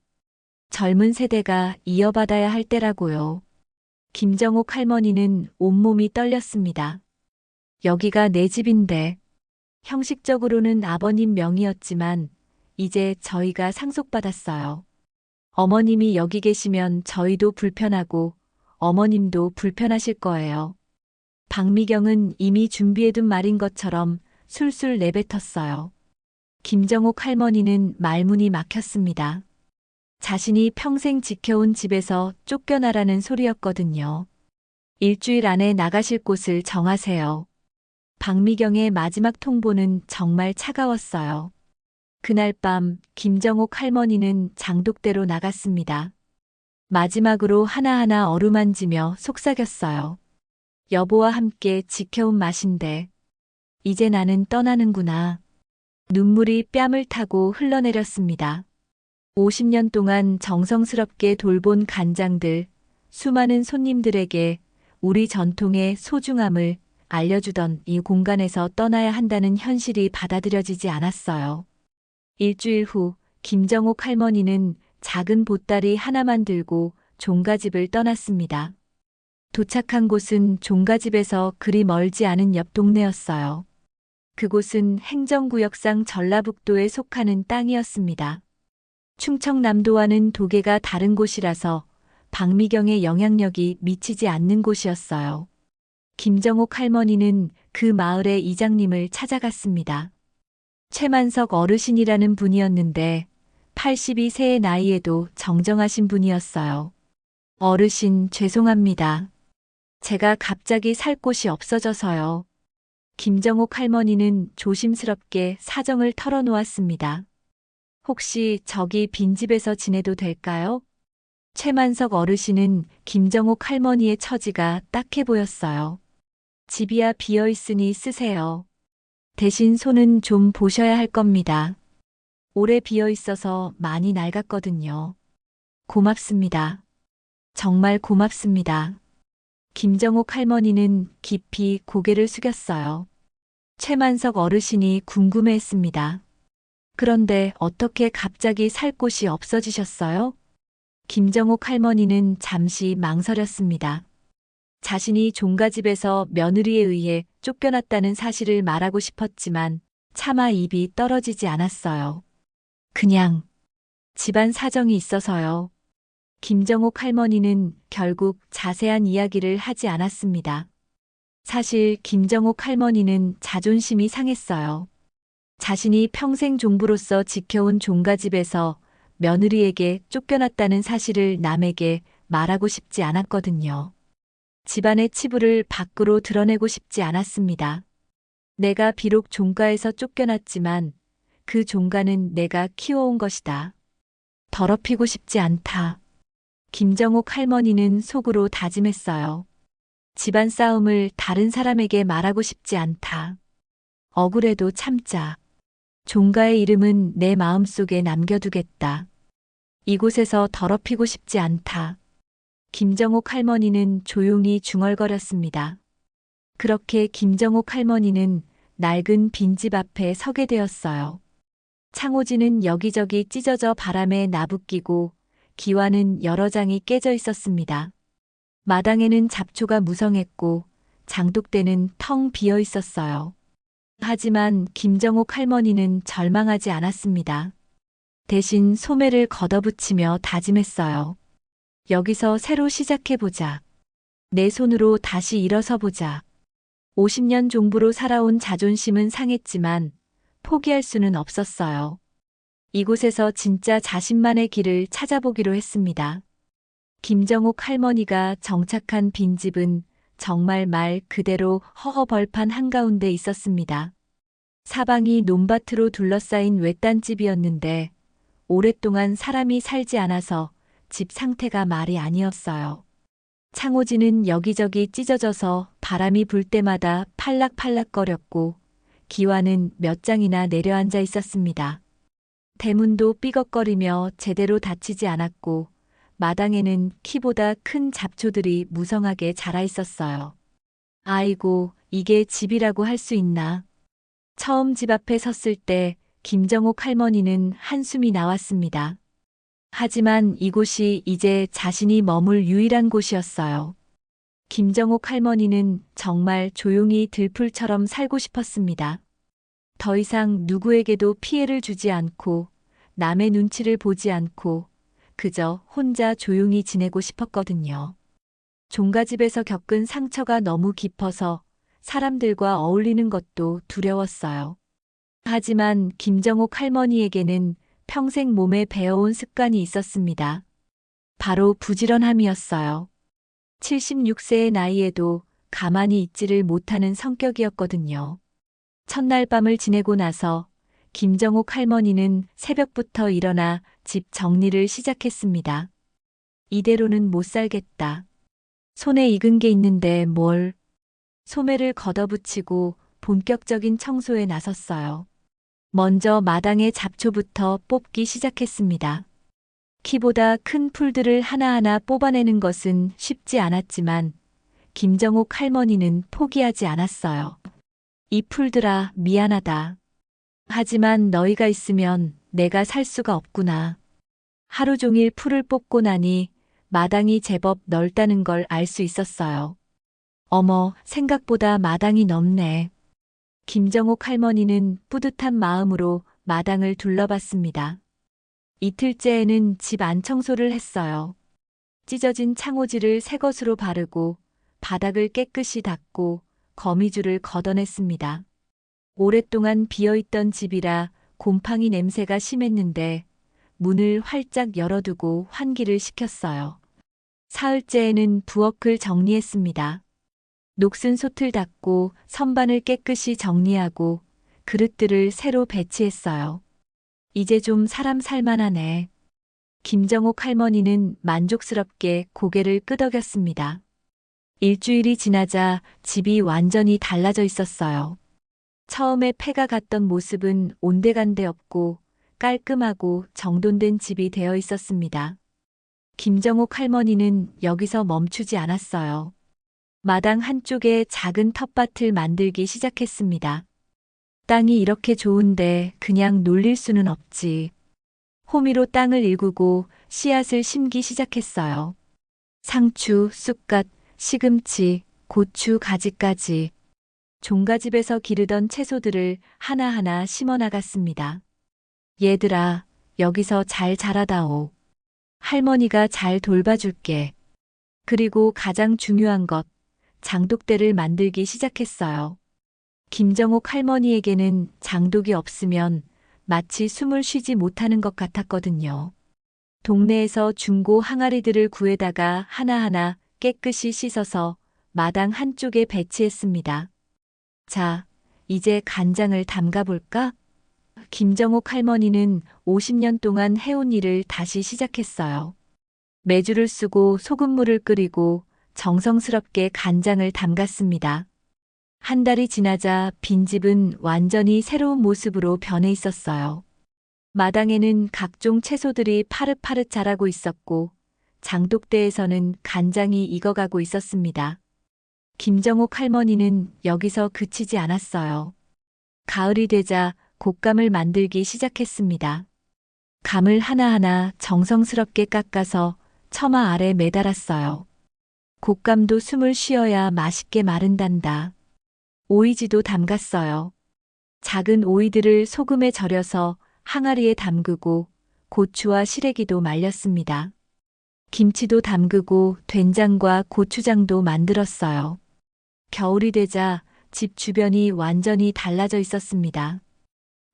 젊은 세대가 이어받아야 할 때라고요. 김정옥 할머니는 온몸이 떨렸습니다. 여기가 내 집인데. 형식적으로는 아버님 명의였지만 이제 저희가 상속받았어요. 어머님이 여기 계시면 저희도 불편하고 어머님도 불편하실 거예요. 박미경은 이미 준비해둔 말인 것처럼 술술 내뱉었어요. 김정옥 할머니는 말문이 막혔습니다. 자신이 평생 지켜온 집에서 쫓겨나라는 소리였거든요. 일주일 안에 나가실 곳을 정하세요. 박미경의 마지막 통보는 정말 차가웠어요. 그날 밤 김정옥 할머니는 장독대로 나갔습니다. 마지막으로 하나하나 어루만지며 속삭였어요. 여보와 함께 지켜온 맛인데 이제 나는 떠나는구나. 눈물이 뺨을 타고 흘러내렸습니다. 50년 동안 정성스럽게 돌본 간장들, 수많은 손님들에게 우리 전통의 소중함을 알려주던 이 공간에서 떠나야 한다는 현실이 받아들여지지 않았어요. 일주일 후 김정옥 할머니는 작은 보따리 하나만 들고 종가집을 떠났습니다. 도착한 곳은 종가집에서 그리 멀지 않은 옆 동네였어요. 그곳은 행정구역상 전라북도에 속하는 땅이었습니다. 충청남도와는 도계가 다른 곳이라서 박미경의 영향력이 미치지 않는 곳이었어요. 김정옥 할머니는 그 마을의 이장님을 찾아갔습니다. 최만석 어르신이라는 분이었는데 82세의 나이에도 정정하신 분이었어요. 어르신, 죄송합니다. 제가 갑자기 살 곳이 없어져서요. 김정옥 할머니는 조심스럽게 사정을 털어놓았습니다. 혹시 저기 빈집에서 지내도 될까요? 최만석 어르신은 김정옥 할머니의 처지가 딱해 보였어요. 집이야 비어있으니 쓰세요. 대신 손은 좀 보셔야 할 겁니다. 오래 비어있어서 많이 낡았거든요. 고맙습니다. 정말 고맙습니다. 김정옥 할머니는 깊이 고개를 숙였어요. 최만석 어르신이 궁금해했습니다. 그런데 어떻게 갑자기 살 곳이 없어지셨어요? 김정옥 할머니는 잠시 망설였습니다. 자신이 종가집에서 며느리에 의해 쫓겨났다는 사실을 말하고 싶었지만 차마 입이 떨어지지 않았어요. 그냥 집안 사정이 있어서요. 김정옥 할머니는 결국 자세한 이야기를 하지 않았습니다. 사실 김정옥 할머니는 자존심이 상했어요. 자신이 평생 종부로서 지켜온 종가집에서 며느리에게 쫓겨났다는 사실을 남에게 말하고 싶지 않았거든요. 집안의 치부를 밖으로 드러내고 싶지 않았습니다. 내가 비록 종가에서 쫓겨났지만 그 종가는 내가 키워온 것이다. 더럽히고 싶지 않다. 김정옥 할머니는 속으로 다짐했어요. 집안 싸움을 다른 사람에게 말하고 싶지 않다. 억울해도 참자. 종가의 이름은 내 마음속에 남겨두겠다. 이곳에서 더럽히고 싶지 않다. 김정옥 할머니는 조용히 중얼거렸습니다. 그렇게 김정옥 할머니는 낡은 빈집 앞에 서게 되었어요. 창호지는 여기저기 찢어져 바람에 나부끼고 기와는 여러 장이 깨져 있었습니다. 마당에는 잡초가 무성했고 장독대는 텅 비어 있었어요. 하지만 김정옥 할머니는 절망하지 않았습니다. 대신 소매를 걷어붙이며 다짐했어요. 여기서 새로 시작해보자. 내 손으로 다시 일어서보자. 50년 종부로 살아온 자존심은 상했지만 포기할 수는 없었어요. 이곳에서 진짜 자신만의 길을 찾아보기로 했습니다. 김정옥 할머니가 정착한 빈집은 정말 말 그대로 허허벌판 한가운데 있었습니다. 사방이 논밭으로 둘러싸인 외딴집이었는데 오랫동안 사람이 살지 않아서 집 상태가 말이 아니었어요. 창호지는 여기저기 찢어져서 바람이 불 때마다 팔락팔락거렸고 기와는 몇 장이나 내려앉아 있었습니다. 대문도 삐걱거리며 제대로 닫히지 않았고 마당에는 키보다 큰 잡초들이 무성하게 자라 있었어요. 아이고, 이게 집이라고 할 수 있나? 처음 집 앞에 섰을 때 김정옥 할머니는 한숨이 나왔습니다. 하지만 이곳이 이제 자신이 머물 유일한 곳이었어요. 김정옥 할머니는 정말 조용히 들풀처럼 살고 싶었습니다. 더 이상 누구에게도 피해를 주지 않고 남의 눈치를 보지 않고 그저 혼자 조용히 지내고 싶었거든요. 종가집에서 겪은 상처가 너무 깊어서 사람들과 어울리는 것도 두려웠어요. 하지만 김정옥 할머니에게는 평생 몸에 배어온 습관이 있었습니다. 바로 부지런함이었어요. 76세의 나이에도 가만히 있지를 못하는 성격이었거든요. 첫날 밤을 지내고 나서 김정옥 할머니는 새벽부터 일어나 집 정리를 시작했습니다. 이대로는 못 살겠다. 손에 익은 게 있는데 뭘. 소매를 걷어붙이고 본격적인 청소에 나섰어요. 먼저 마당의 잡초부터 뽑기 시작했습니다. 키보다 큰 풀들을 하나하나 뽑아내는 것은 쉽지 않았지만 김정옥 할머니는 포기하지 않았어요. 이 풀들아, 미안하다. 하지만 너희가 있으면 내가 살 수가 없구나. 하루 종일 풀을 뽑고 나니 마당이 제법 넓다는 걸 알 수 있었어요. 어머, 생각보다 마당이 넓네. 김정옥 할머니는 뿌듯한 마음으로 마당을 둘러봤습니다. 이틀째에는 집 안 청소를 했어요. 찢어진 창호지를 새 것으로 바르고 바닥을 깨끗이 닦고 거미줄을 걷어냈습니다. 오랫동안 비어있던 집이라 곰팡이 냄새가 심했는데 문을 활짝 열어두고 환기를 시켰어요. 사흘째에는 부엌을 정리했습니다. 녹슨 솥을 닦고 선반을 깨끗이 정리하고 그릇들을 새로 배치했어요. 이제 좀 사람 살만하네. 김정옥 할머니는 만족스럽게 고개를 끄덕였습니다. 일주일이 지나자 집이 완전히 달라져 있었어요. 처음에 폐가 갔던 모습은 온데간데 없고 깔끔하고 정돈된 집이 되어 있었습니다. 김정옥 할머니는 여기서 멈추지 않았어요. 마당 한쪽에 작은 텃밭을 만들기 시작했습니다. 땅이 이렇게 좋은데 그냥 놀릴 수는 없지. 호미로 땅을 일구고 씨앗을 심기 시작했어요. 상추, 쑥갓, 시금치, 고추 가지까지. 종가집에서 기르던 채소들을 하나하나 심어 나갔습니다. 얘들아, 여기서 잘 자라다오. 할머니가 잘 돌봐줄게. 그리고 가장 중요한 것, 장독대를 만들기 시작했어요. 김정옥 할머니에게는 장독이 없으면 마치 숨을 쉬지 못하는 것 같았거든요. 동네에서 중고 항아리들을 구해다가 하나하나 깨끗이 씻어서 마당 한쪽에 배치했습니다. 자, 이제 간장을 담가볼까? 김정옥 할머니는 50년 동안 해온 일을 다시 시작했어요. 메주를 쓰고 소금물을 끓이고 정성스럽게 간장을 담갔습니다. 한 달이 지나자 빈집은 완전히 새로운 모습으로 변해 있었어요. 마당에는 각종 채소들이 파릇파릇 자라고 있었고 장독대에서는 간장이 익어가고 있었습니다. 김정옥 할머니는 여기서 그치지 않았어요. 가을이 되자 곶감을 만들기 시작했습니다. 감을 하나하나 정성스럽게 깎아서 처마 아래 매달았어요. 곶감도 숨을 쉬어야 맛있게 마른단다. 오이지도 담갔어요. 작은 오이들을 소금에 절여서 항아리에 담그고 고추와 시래기도 말렸습니다. 김치도 담그고 된장과 고추장도 만들었어요. 겨울이 되자 집 주변이 완전히 달라져 있었습니다.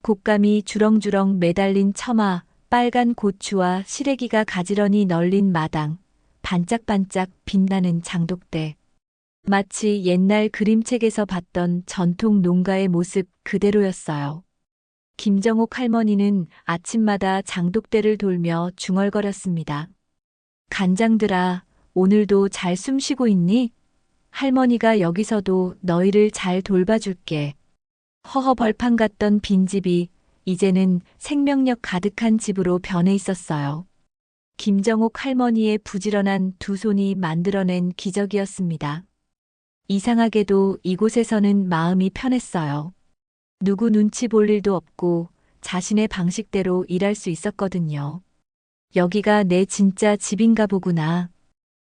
곶감이 주렁주렁 매달린 처마, 빨간 고추와 시래기가 가지런히 널린 마당, 반짝반짝 빛나는 장독대. 마치 옛날 그림책에서 봤던 전통 농가의 모습 그대로였어요. 김정옥 할머니는 아침마다 장독대를 돌며 중얼거렸습니다. 간장들아, 오늘도 잘 숨쉬고 있니? 할머니가 여기서도 너희를 잘 돌봐줄게. 허허벌판 같던 빈집이 이제는 생명력 가득한 집으로 변해 있었어요. 김정옥 할머니의 부지런한 두 손이 만들어낸 기적이었습니다. 이상하게도 이곳에서는 마음이 편했어요. 누구 눈치 볼 일도 없고 자신의 방식대로 일할 수 있었거든요. 여기가 내 진짜 집인가 보구나.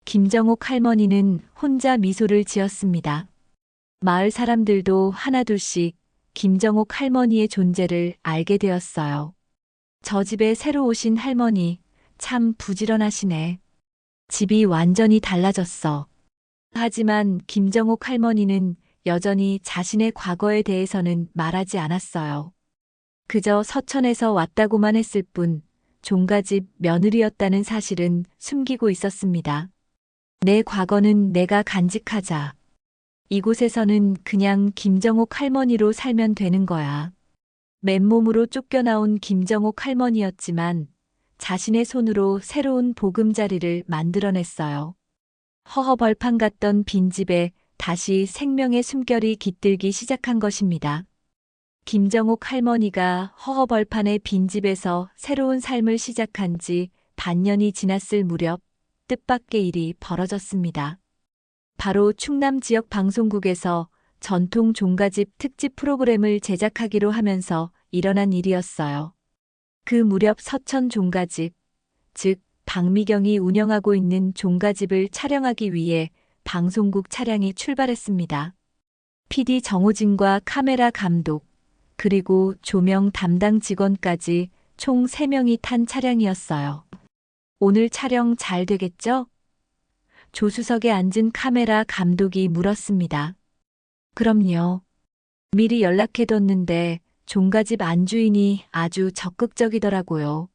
김정옥 할머니는 혼자 미소를 지었습니다. 마을 사람들도 하나둘씩 김정옥 할머니의 존재를 알게 되었어요. 저 집에 새로 오신 할머니, 참 부지런하시네. 집이 완전히 달라졌어. 하지만 김정옥 할머니는 여전히 자신의 과거에 대해서는 말하지 않았어요. 그저 서천에서 왔다고만 했을 뿐 종가집 며느리였다는 사실은 숨기고 있었습니다. 내 과거는 내가 간직하자. 이곳에서는 그냥 김정옥 할머니로 살면 되는 거야. 맨몸으로 쫓겨나온 김정옥 할머니였지만 자신의 손으로 새로운 보금자리를 만들어냈어요. 허허벌판 같던 빈집에 다시 생명의 숨결이 깃들기 시작한 것입니다. 김정옥 할머니가 허허벌판의 빈집에서 새로운 삶을 시작한 지 반년이 지났을 무렵 뜻밖의 일이 벌어졌습니다. 바로 충남 지역 방송국에서 전통 종가집 특집 프로그램을 제작하기로 하면서 일어난 일이었어요. 그 무렵 서천 종가집, 즉 박미경이 운영하고 있는 종가집을 촬영하기 위해 방송국 차량이 출발했습니다. PD 정호진과 카메라 감독, 그리고 조명 담당 직원까지 총 3명이 탄 차량이었어요. 오늘 촬영 잘 되겠죠? 조수석에 앉은 카메라 감독이 물었습니다. 그럼요. 미리 연락해뒀는데 종가집 안주인이 아주 적극적이더라고요.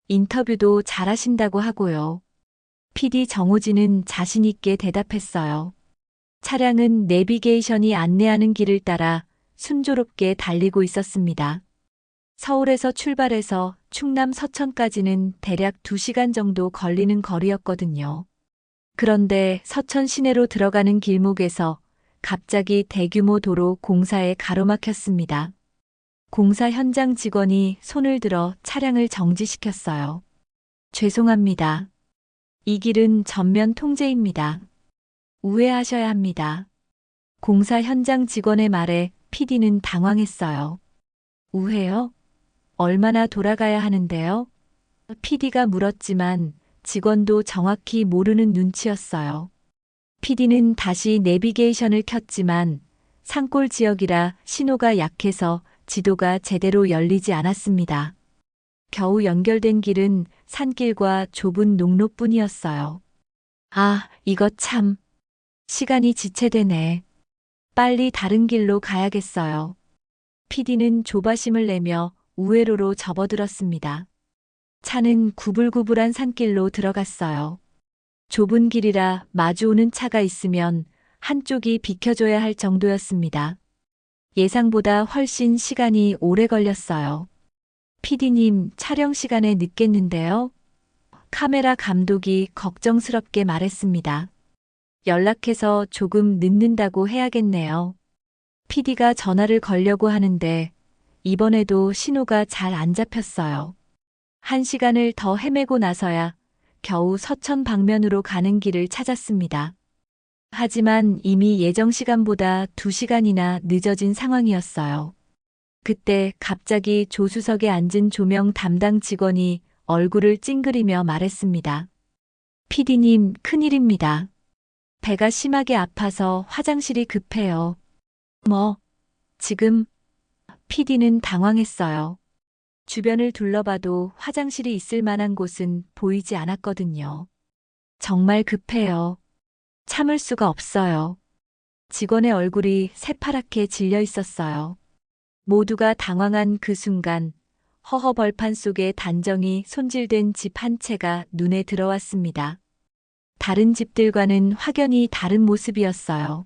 인터뷰도 잘하신다고 하고요. PD 정호진은 자신있게 대답했어요. 차량은 내비게이션이 안내하는 길을 따라 순조롭게 달리고 있었습니다. 서울에서 출발해서 충남 서천까지는 대략 2시간 정도 걸리는 거리였거든요. 그런데 서천 시내로 들어가는 길목에서 갑자기 대규모 도로 공사에 가로막혔습니다. 공사 현장 직원이 손을 들어 차량을 정지시켰어요. 죄송합니다. 이 길은 전면 통제입니다. 우회하셔야 합니다. 공사 현장 직원의 말에 PD는 당황했어요. 우회요? 얼마나 돌아가야 하는데요? PD가 물었지만 직원도 정확히 모르는 눈치였어요. PD는 다시 내비게이션을 켰지만 산골 지역이라 신호가 약해서 지도가 제대로 열리지 않았습니다. 겨우 연결된 길은 산길과 좁은 농로뿐이었어요. 아, 이거 참. 시간이 지체되네. 빨리 다른 길로 가야겠어요. PD는 조바심을 내며 우회로로 접어들었습니다. 차는 구불구불한 산길로 들어갔어요. 좁은 길이라 마주오는 차가 있으면 한쪽이 비켜줘야 할 정도였습니다. 예상보다 훨씬 시간이 오래 걸렸어요. PD님, 촬영 시간에 늦겠는데요? 카메라 감독이 걱정스럽게 말했습니다. 연락해서 조금 늦는다고 해야겠네요. PD가 전화를 걸려고 하는데 이번에도 신호가 잘 안 잡혔어요. 1시간을 더 헤매고 나서야 겨우 서천 방면으로 가는 길을 찾았습니다. 하지만 이미 예정 시간보다 2시간이나 늦어진 상황이었어요. 그때 갑자기 조수석에 앉은 조명 담당 직원이 얼굴을 찡그리며 말했습니다. PD님, 큰일입니다. 배가 심하게 아파서 화장실이 급해요. 뭐, 지금? PD는 당황했어요. 주변을 둘러봐도 화장실이 있을 만한 곳은 보이지 않았거든요. 정말 급해요. 참을 수가 없어요. 직원의 얼굴이 새파랗게 질려 있었어요. 모두가 당황한 그 순간 허허 벌판 속에 단정히 손질된 집 한 채가 눈에 들어왔습니다. 다른 집들과는 확연히 다른 모습이었어요.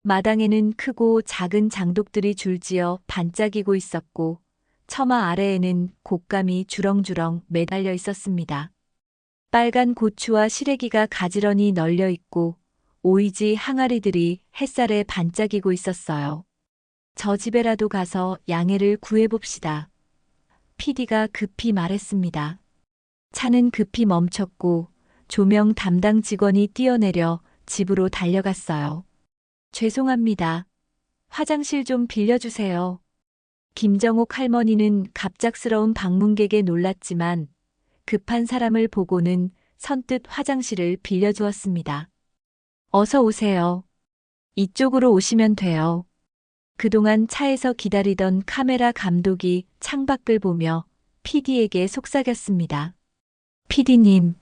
마당에는 크고 작은 장독들이 줄지어 반짝이고 있었고 처마 아래에는 곶감이 주렁주렁 매달려 있었습니다. 빨간 고추와 시래기가 가지런히 널려 있고 오이지 항아리들이 햇살에 반짝이고 있었어요. 저 집에라도 가서 양해를 구해봅시다. PD가 급히 말했습니다. 차는 급히 멈췄고 조명 담당 직원이 뛰어내려 집으로 달려갔어요. 죄송합니다. 화장실 좀 빌려주세요. 김정옥 할머니는 갑작스러운 방문객에 놀랐지만 급한 사람을 보고는 선뜻 화장실을 빌려주었습니다. 어서 오세요. 이쪽으로 오시면 돼요. 그동안 차에서 기다리던 카메라 감독이 창밖을 보며 PD에게 속삭였습니다. PD님,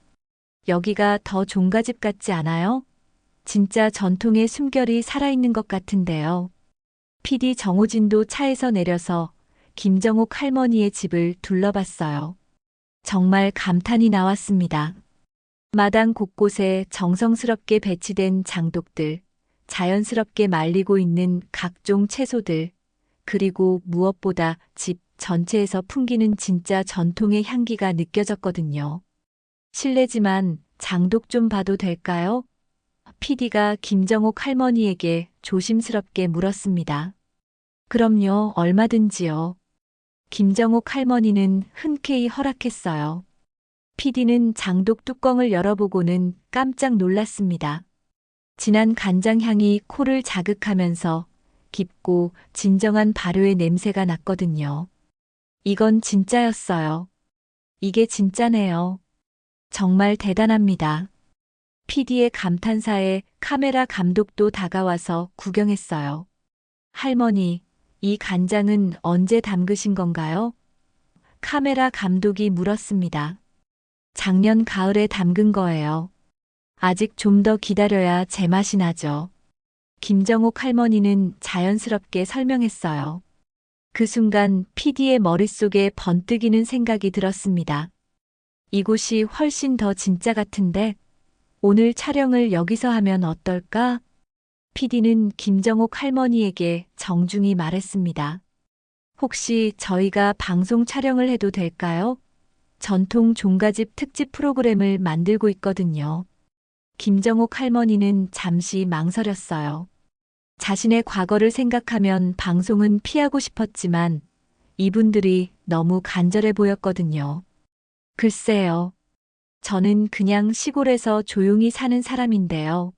여기가 더 종가집 같지 않아요? 진짜 전통의 숨결이 살아있는 것 같은데요. PD 정호진도 차에서 내려서 김정옥 할머니의 집을 둘러봤어요. 정말 감탄이 나왔습니다. 마당 곳곳에 정성스럽게 배치된 장독들, 자연스럽게 말리고 있는 각종 채소들, 그리고 무엇보다 집 전체에서 풍기는 진짜 전통의 향기가 느껴졌거든요. 실례지만 장독 좀 봐도 될까요? PD가 김정옥 할머니에게 조심스럽게 물었습니다. 그럼요, 얼마든지요. 김정옥 할머니는 흔쾌히 허락했어요. PD는 장독 뚜껑을 열어보고는 깜짝 놀랐습니다. 진한 간장 향이 코를 자극하면서 깊고 진정한 발효의 냄새가 났거든요. 이건 진짜였어요. 이게 진짜네요. 정말 대단합니다. PD의 감탄사에 카메라 감독도 다가와서 구경했어요. 할머니, 이 간장은 언제 담그신 건가요? 카메라 감독이 물었습니다. 작년 가을에 담근 거예요. 아직 좀 더 기다려야 제맛이 나죠. 김정옥 할머니는 자연스럽게 설명했어요. 그 순간 PD의 머릿속에 번뜩이는 생각이 들었습니다. 이곳이 훨씬 더 진짜 같은데 오늘 촬영을 여기서 하면 어떨까? PD는 김정옥 할머니에게 정중히 말했습니다. 혹시 저희가 방송 촬영을 해도 될까요? 전통 종가집 특집 프로그램을 만들고 있거든요. 김정옥 할머니는 잠시 망설였어요. 자신의 과거를 생각하면 방송은 피하고 싶었지만 이분들이 너무 간절해 보였거든요. 글쎄요. 저는 그냥 시골에서 조용히 사는 사람인데요.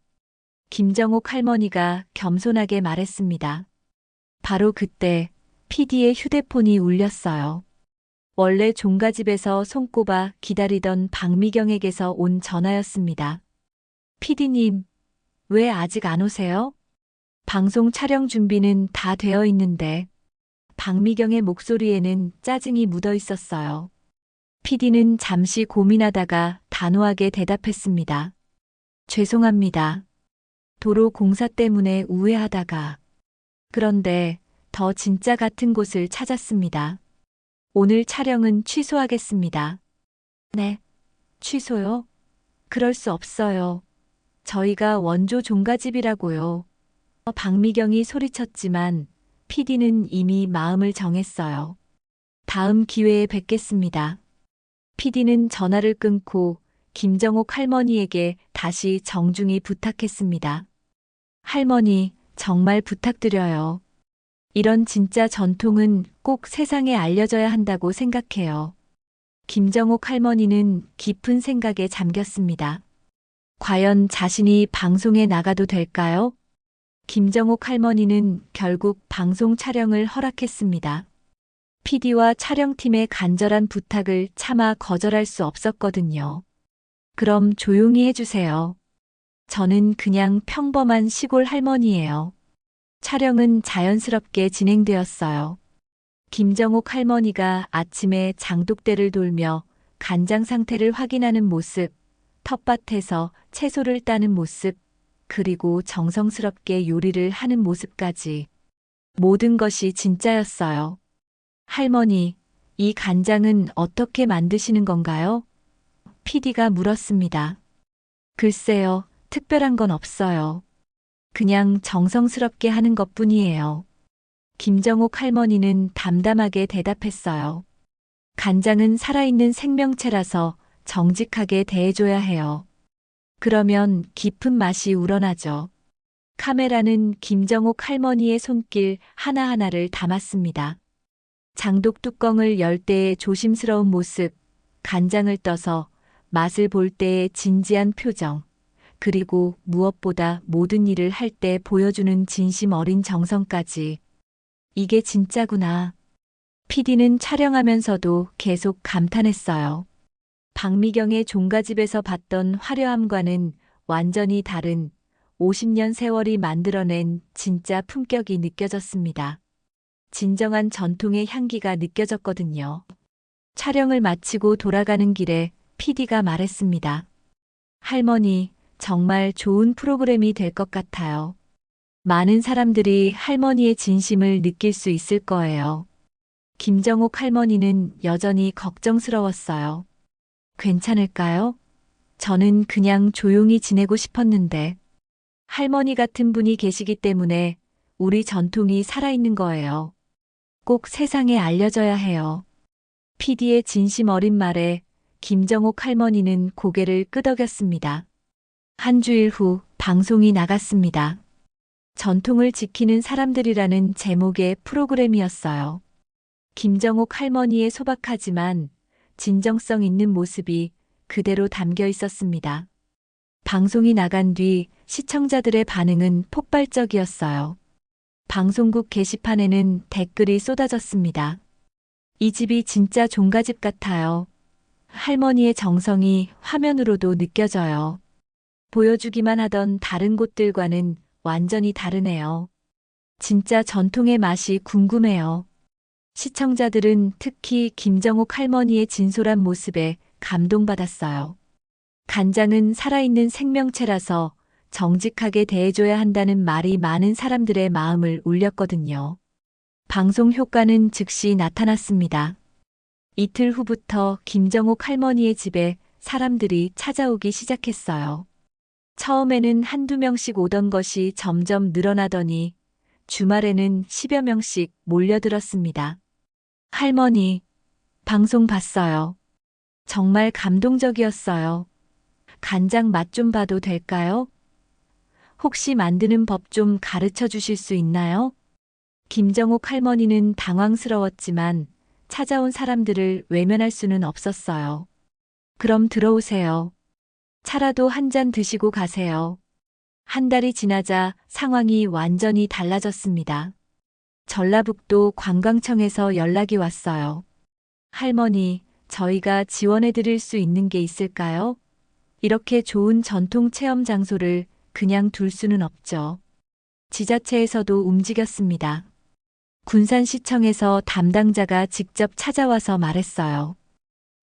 김정옥 할머니가 겸손하게 말했습니다. 바로 그때 PD의 휴대폰이 울렸어요. 원래 종가집에서 손꼽아 기다리던 박미경에게서 온 전화였습니다. PD님, 왜 아직 안 오세요? 방송 촬영 준비는 다 되어 있는데. 박미경의 목소리에는 짜증이 묻어 있었어요. PD는 잠시 고민하다가 단호하게 대답했습니다. 죄송합니다. 도로 공사 때문에 우회하다가. 그런데 더 진짜 같은 곳을 찾았습니다. 오늘 촬영은 취소하겠습니다. 네, 취소요? 그럴 수 없어요. 저희가 원조 종가집이라고요. 박미경이 소리쳤지만 PD는 이미 마음을 정했어요. 다음 기회에 뵙겠습니다. PD는 전화를 끊고 김정옥 할머니에게 다시 정중히 부탁했습니다. 할머니, 정말 부탁드려요. 이런 진짜 전통은 꼭 세상에 알려져야 한다고 생각해요. 김정옥 할머니는 깊은 생각에 잠겼습니다. 과연 자신이 방송에 나가도 될까요? 김정옥 할머니는 결국 방송 촬영을 허락했습니다. PD와 촬영팀의 간절한 부탁을 차마 거절할 수 없었거든요. 그럼 조용히 해주세요. 저는 그냥 평범한 시골 할머니예요. 촬영은 자연스럽게 진행되었어요. 김정옥 할머니가 아침에 장독대를 돌며 간장 상태를 확인하는 모습, 텃밭에서 채소를 따는 모습, 그리고 정성스럽게 요리를 하는 모습까지 모든 것이 진짜였어요. 할머니, 이 간장은 어떻게 만드시는 건가요? PD가 물었습니다. 글쎄요, 특별한 건 없어요. 그냥 정성스럽게 하는 것뿐이에요. 김정옥 할머니는 담담하게 대답했어요. 간장은 살아있는 생명체라서 정직하게 대해줘야 해요. 그러면 깊은 맛이 우러나죠. 카메라는 김정옥 할머니의 손길 하나하나를 담았습니다. 장독 뚜껑을 열 때의 조심스러운 모습, 간장을 떠서 맛을 볼 때의 진지한 표정, 그리고 무엇보다 모든 일을 할 때 보여주는 진심 어린 정성까지. 이게 진짜구나. PD는 촬영하면서도 계속 감탄했어요. 박미경의 종가집에서 봤던 화려함과는 완전히 다른 50년 세월이 만들어낸 진짜 품격이 느껴졌습니다. 진정한 전통의 향기가 느껴졌거든요. 촬영을 마치고 돌아가는 길에 PD가 말했습니다. 할머니, 정말 좋은 프로그램이 될 것 같아요. 많은 사람들이 할머니의 진심을 느낄 수 있을 거예요. 김정옥 할머니는 여전히 걱정스러웠어요. 괜찮을까요? 저는 그냥 조용히 지내고 싶었는데. 할머니 같은 분이 계시기 때문에 우리 전통이 살아있는 거예요. 꼭 세상에 알려져야 해요. PD의 진심 어린 말에 김정옥 할머니는 고개를 끄덕였습니다. 한 주일 후 방송이 나갔습니다. 전통을 지키는 사람들이라는 제목의 프로그램이었어요. 김정옥 할머니의 소박하지만 진정성 있는 모습이 그대로 담겨 있었습니다. 방송이 나간 뒤 시청자들의 반응은 폭발적이었어요. 방송국 게시판에는 댓글이 쏟아졌습니다. 이 집이 진짜 종가집 같아요. 할머니의 정성이 화면으로도 느껴져요. 보여주기만 하던 다른 곳들과는 완전히 다르네요. 진짜 전통의 맛이 궁금해요. 시청자들은 특히 김정옥 할머니의 진솔한 모습에 감동받았어요. 간장은 살아있는 생명체라서 정직하게 대해줘야 한다는 말이 많은 사람들의 마음을 울렸거든요. 방송 효과는 즉시 나타났습니다. 이틀 후부터 김정옥 할머니의 집에 사람들이 찾아오기 시작했어요. 처음에는 한두 명씩 오던 것이 점점 늘어나더니 주말에는 10여 명씩 몰려들었습니다. 할머니, 방송 봤어요. 정말 감동적이었어요. 간장 맛 좀 봐도 될까요? 혹시 만드는 법 좀 가르쳐 주실 수 있나요? 김정옥 할머니는 당황스러웠지만 찾아온 사람들을 외면할 수는 없었어요. 그럼 들어오세요. 차라도 한 잔 드시고 가세요. 한 달이 지나자 상황이 완전히 달라졌습니다. 전라북도 관광청에서 연락이 왔어요. 할머니, 저희가 지원해 드릴 수 있는 게 있을까요? 이렇게 좋은 전통 체험 장소를 그냥 둘 수는 없죠. 지자체에서도 움직였습니다. 군산시청에서 담당자가 직접 찾아와서 말했어요.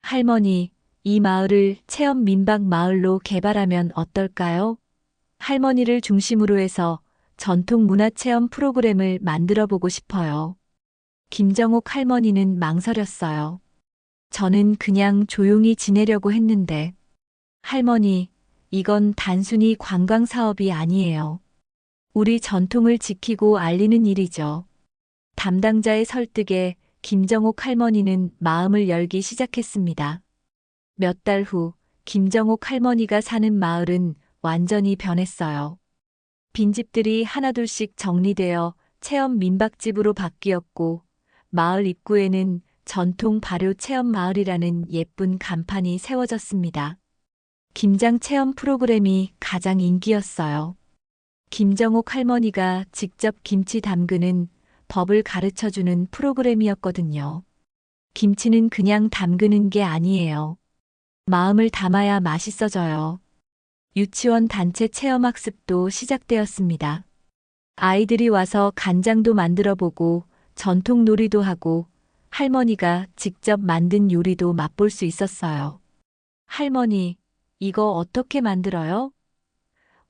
할머니, 이 마을을 체험 민박 마을로 개발하면 어떨까요? 할머니를 중심으로 해서 전통 문화 체험 프로그램을 만들어 보고 싶어요. 김정옥 할머니는 망설였어요. 저는 그냥 조용히 지내려고 했는데. 할머니, 이건 단순히 관광 사업이 아니에요. 우리 전통을 지키고 알리는 일이죠. 담당자의 설득에 김정옥 할머니는 마음을 열기 시작했습니다. 몇 달 후 김정옥 할머니가 사는 마을은 완전히 변했어요. 빈집들이 하나둘씩 정리되어 체험 민박집으로 바뀌었고 마을 입구에는 전통 발효 체험 마을이라는 예쁜 간판이 세워졌습니다. 김장 체험 프로그램이 가장 인기였어요. 김정옥 할머니가 직접 김치 담그는 법을 가르쳐주는 프로그램이었거든요. 김치는 그냥 담그는 게 아니에요. 마음을 담아야 맛있어져요. 유치원 단체 체험학습도 시작되었습니다. 아이들이 와서 간장도 만들어 보고 전통 놀이도 하고 할머니가 직접 만든 요리도 맛볼 수 있었어요. 할머니, 이거 어떻게 만들어요?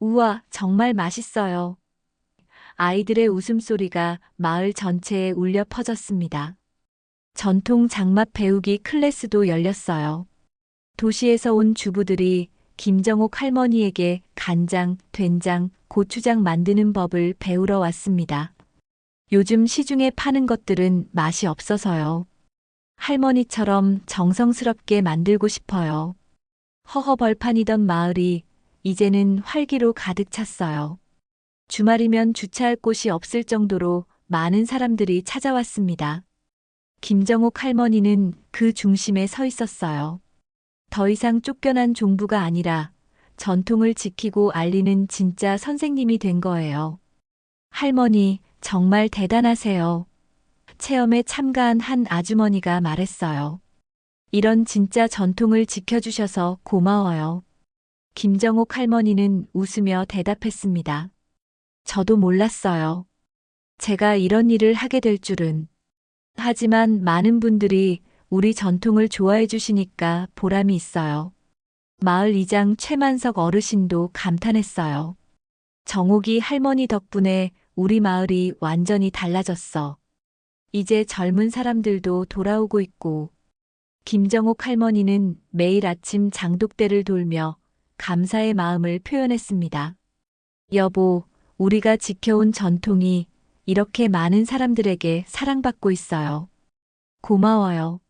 우와, 정말 맛있어요. 아이들의 웃음소리가 마을 전체에 울려 퍼졌습니다. 전통 장맛 배우기 클래스도 열렸어요. 도시에서 온 주부들이 김정옥 할머니에게 간장, 된장, 고추장 만드는 법을 배우러 왔습니다. 요즘 시중에 파는 것들은 맛이 없어서요. 할머니처럼 정성스럽게 만들고 싶어요. 허허벌판이던 마을이 이제는 활기로 가득 찼어요. 주말이면 주차할 곳이 없을 정도로 많은 사람들이 찾아왔습니다. 김정옥 할머니는 그 중심에 서 있었어요. 더 이상 쫓겨난 종부가 아니라 전통을 지키고 알리는 진짜 선생님이 된 거예요. 할머니, 정말 대단하세요. 체험에 참가한 한 아주머니가 말했어요. 이런 진짜 전통을 지켜주셔서 고마워요. 김정옥 할머니는 웃으며 대답했습니다. 저도 몰랐어요. 제가 이런 일을 하게 될 줄은. 하지만 많은 분들이 우리 전통을 좋아해 주시니까 보람이 있어요. 마을 이장 최만석 어르신도 감탄했어요. 정옥이 할머니 덕분에 우리 마을이 완전히 달라졌어. 이제 젊은 사람들도 돌아오고 있고. 김정옥 할머니는 매일 아침 장독대를 돌며 감사의 마음을 표현했습니다. 여보, 우리가 지켜온 전통이 이렇게 많은 사람들에게 사랑받고 있어요. 고마워요.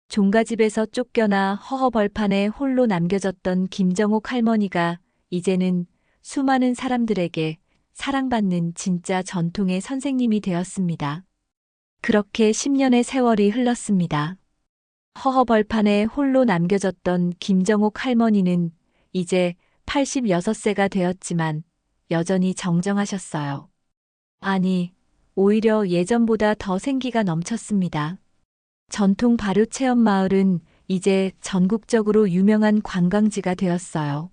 종가집에서 쫓겨나 허허벌판에 홀로 남겨졌던 김정옥 할머니가 이제는 수많은 사람들에게 사랑받는 진짜 전통의 선생님이 되었습니다. 그렇게 10년의 세월이 흘렀습니다. 허허벌판에 홀로 남겨졌던 김정옥 할머니는 이제 86세가 되었지만 여전히 정정하셨어요. 아니, 오히려 예전보다 더 생기가 넘쳤습니다. 전통 발효 체험 마을은 이제 전국적으로 유명한 관광지가 되었어요.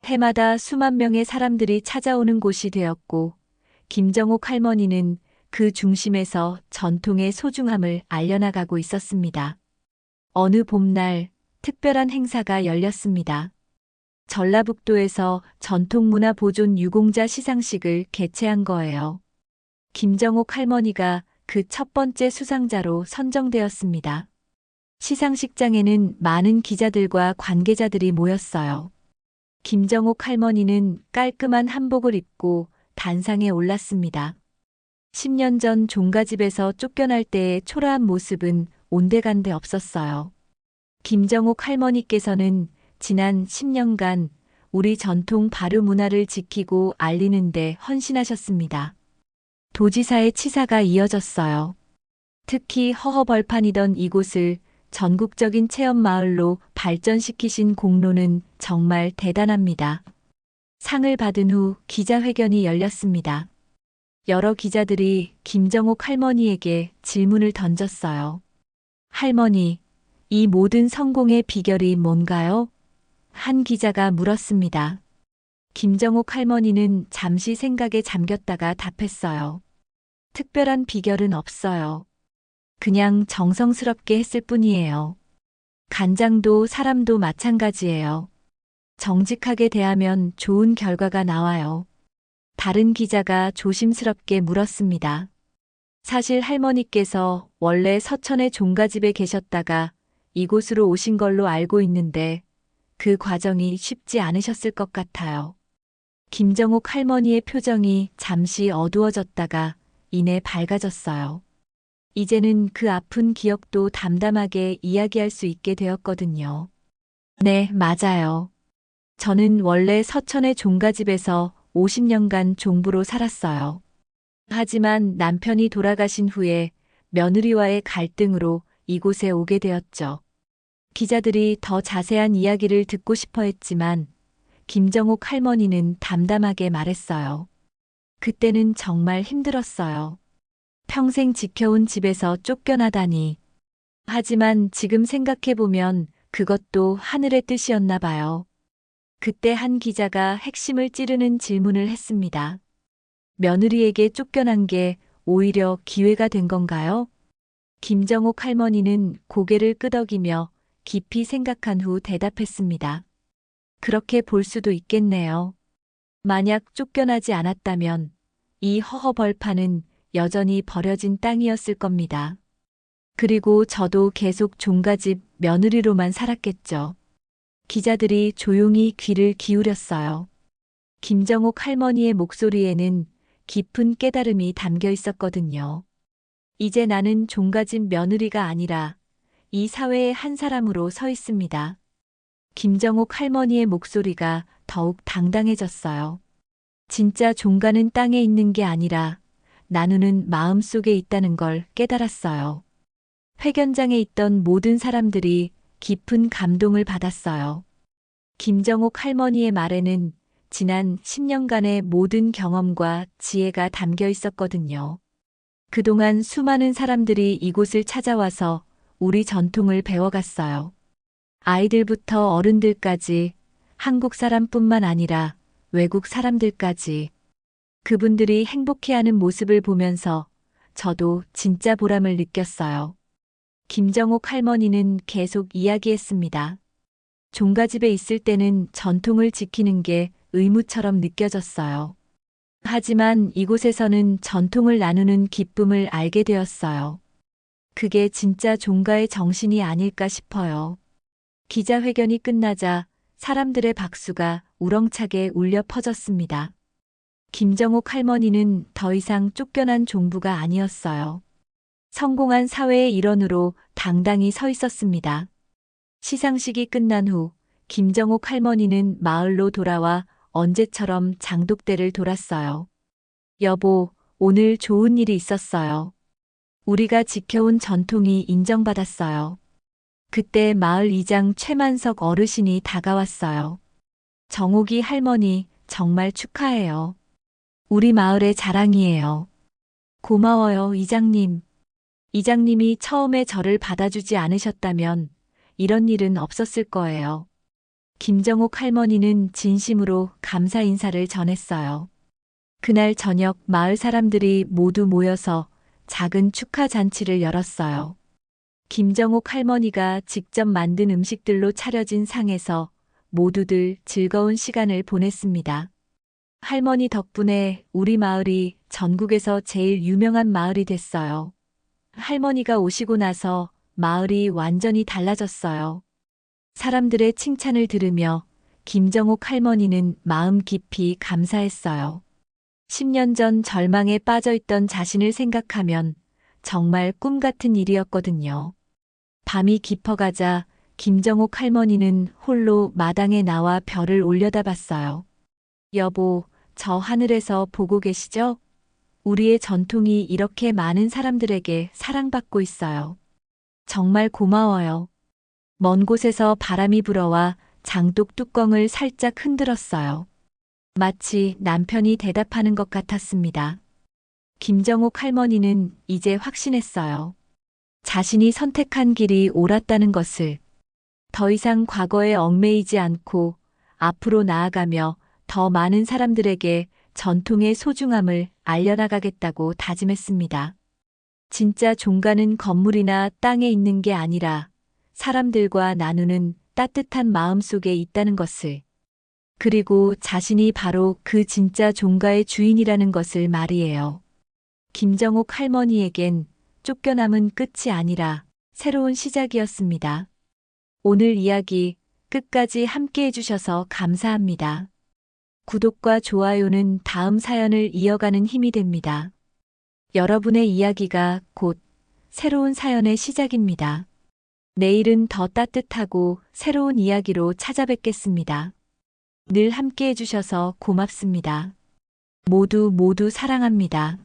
해마다 수만 명의 사람들이 찾아오는 곳이 되었고, 김정옥 할머니는 그 중심에서 전통의 소중함을 알려나가고 있었습니다. 어느 봄날 특별한 행사가 열렸습니다. 전라북도에서 전통문화 보존 유공자 시상식을 개최한 거예요. 김정옥 할머니가 그 첫 번째 수상자로 선정되었습니다. 시상식장에는 많은 기자들과 관계자들이 모였어요. 김정옥 할머니는 깔끔한 한복을 입고 단상에 올랐습니다. 10년 전 종가집에서 쫓겨날 때의 초라한 모습은 온데간데 없었어요. 김정옥 할머니께서는 지난 10년간 우리 전통 발효 문화를 지키고 알리는 데 헌신하셨습니다. 도지사의 치사가 이어졌어요. 특히 허허벌판이던 이곳을 전국적인 체험 마을로 발전시키신 공로는 정말 대단합니다. 상을 받은 후 기자회견이 열렸습니다. 여러 기자들이 김정옥 할머니에게 질문을 던졌어요. 할머니, 이 모든 성공의 비결이 뭔가요? 한 기자가 물었습니다. 김정옥 할머니는 잠시 생각에 잠겼다가 답했어요. 특별한 비결은 없어요. 그냥 정성스럽게 했을 뿐이에요. 간장도 사람도 마찬가지예요. 정직하게 대하면 좋은 결과가 나와요. 다른 기자가 조심스럽게 물었습니다. 사실 할머니께서 원래 서천의 종가집에 계셨다가 이곳으로 오신 걸로 알고 있는데 그 과정이 쉽지 않으셨을 것 같아요. 김정옥 할머니의 표정이 잠시 어두워졌다가 이내 밝아졌어요. 이제는 그 아픈 기억도 담담하게 이야기할 수 있게 되었거든요. 네, 맞아요. 저는 원래 서천의 종가집에서 50년간 종부로 살았어요. 하지만 남편이 돌아가신 후에 며느리와의 갈등으로 이곳에 오게 되었죠. 기자들이 더 자세한 이야기를 듣고 싶어 했지만 김정옥 할머니는 담담하게 말했어요. 그때는 정말 힘들었어요. 평생 지켜온 집에서 쫓겨나다니. 하지만 지금 생각해보면 그것도 하늘의 뜻이었나 봐요. 그때 한 기자가 핵심을 찌르는 질문을 했습니다. 며느리에게 쫓겨난 게 오히려 기회가 된 건가요? 김정옥 할머니는 고개를 끄덕이며 깊이 생각한 후 대답했습니다. 그렇게 볼 수도 있겠네요. 만약 쫓겨나지 않았다면 이 허허벌판은 여전히 버려진 땅이었을 겁니다. 그리고 저도 계속 종가집 며느리로만 살았겠죠. 기자들이 조용히 귀를 기울였어요. 김정옥 할머니의 목소리에는 깊은 깨달음이 담겨 있었거든요. 이제 나는 종가집 며느리가 아니라 이 사회의 한 사람으로 서 있습니다. 김정옥 할머니의 목소리가 더욱 당당해졌어요. 진짜 종가는 땅에 있는 게 아니라 나누는 마음 속에 있다는 걸 깨달았어요. 회견장에 있던 모든 사람들이 깊은 감동을 받았어요. 김정옥 할머니의 말에는 지난 10년간의 모든 경험과 지혜가 담겨 있었거든요. 그동안 수많은 사람들이 이곳을 찾아와서 우리 전통을 배워갔어요. 아이들부터 어른들까지, 한국 사람뿐만 아니라 외국 사람들까지. 그분들이 행복해하는 모습을 보면서 저도 진짜 보람을 느꼈어요. 김정옥 할머니는 계속 이야기했습니다. 종가집에 있을 때는 전통을 지키는 게 의무처럼 느껴졌어요. 하지만 이곳에서는 전통을 나누는 기쁨을 알게 되었어요. 그게 진짜 종가의 정신이 아닐까 싶어요. 기자회견이 끝나자 사람들의 박수가 우렁차게 울려 퍼졌습니다. 김정옥 할머니는 더 이상 쫓겨난 종부가 아니었어요. 성공한 사회의 일원으로 당당히 서 있었습니다. 시상식이 끝난 후 김정옥 할머니는 마을로 돌아와 언제처럼 장독대를 돌았어요. 여보, 오늘 좋은 일이 있었어요. 우리가 지켜온 전통이 인정받았어요. 그때 마을 이장 최만석 어르신이 다가왔어요. 정옥이 할머니, 정말 축하해요. 우리 마을의 자랑이에요. 고마워요, 이장님. 이장님이 처음에 저를 받아주지 않으셨다면 이런 일은 없었을 거예요. 김정옥 할머니는 진심으로 감사 인사를 전했어요. 그날 저녁 마을 사람들이 모두 모여서 작은 축하 잔치를 열었어요. 김정옥 할머니가 직접 만든 음식들로 차려진 상에서 모두들 즐거운 시간을 보냈습니다. 할머니 덕분에 우리 마을이 전국에서 제일 유명한 마을이 됐어요. 할머니가 오시고 나서 마을이 완전히 달라졌어요. 사람들의 칭찬을 들으며 김정옥 할머니는 마음 깊이 감사했어요. 10년 전 절망에 빠져있던 자신을 생각하면 정말 꿈 같은 일이었거든요. 밤이 깊어가자 김정옥 할머니는 홀로 마당에 나와 별을 올려다봤어요. 여보, 저 하늘에서 보고 계시죠? 우리의 전통이 이렇게 많은 사람들에게 사랑받고 있어요. 정말 고마워요. 먼 곳에서 바람이 불어와 장독 뚜껑을 살짝 흔들었어요. 마치 남편이 대답하는 것 같았습니다. 김정옥 할머니는 이제 확신했어요. 자신이 선택한 길이 옳았다는 것을. 더 이상 과거에 얽매이지 않고 앞으로 나아가며 더 많은 사람들에게 전통의 소중함을 알려나가겠다고 다짐했습니다. 진짜 종가는 건물이나 땅에 있는 게 아니라 사람들과 나누는 따뜻한 마음 속에 있다는 것을. 그리고 자신이 바로 그 진짜 종가의 주인이라는 것을 말이에요. 김정옥 할머니에겐 쫓겨남은 끝이 아니라 새로운 시작이었습니다. 오늘 이야기 끝까지 함께 해주셔서 감사합니다. 구독과 좋아요는 다음 사연을 이어가는 힘이 됩니다. 여러분의 이야기가 곧 새로운 사연의 시작입니다. 내일은 더 따뜻하고 새로운 이야기로 찾아뵙겠습니다. 늘 함께 해주셔서 고맙습니다. 모두 사랑합니다.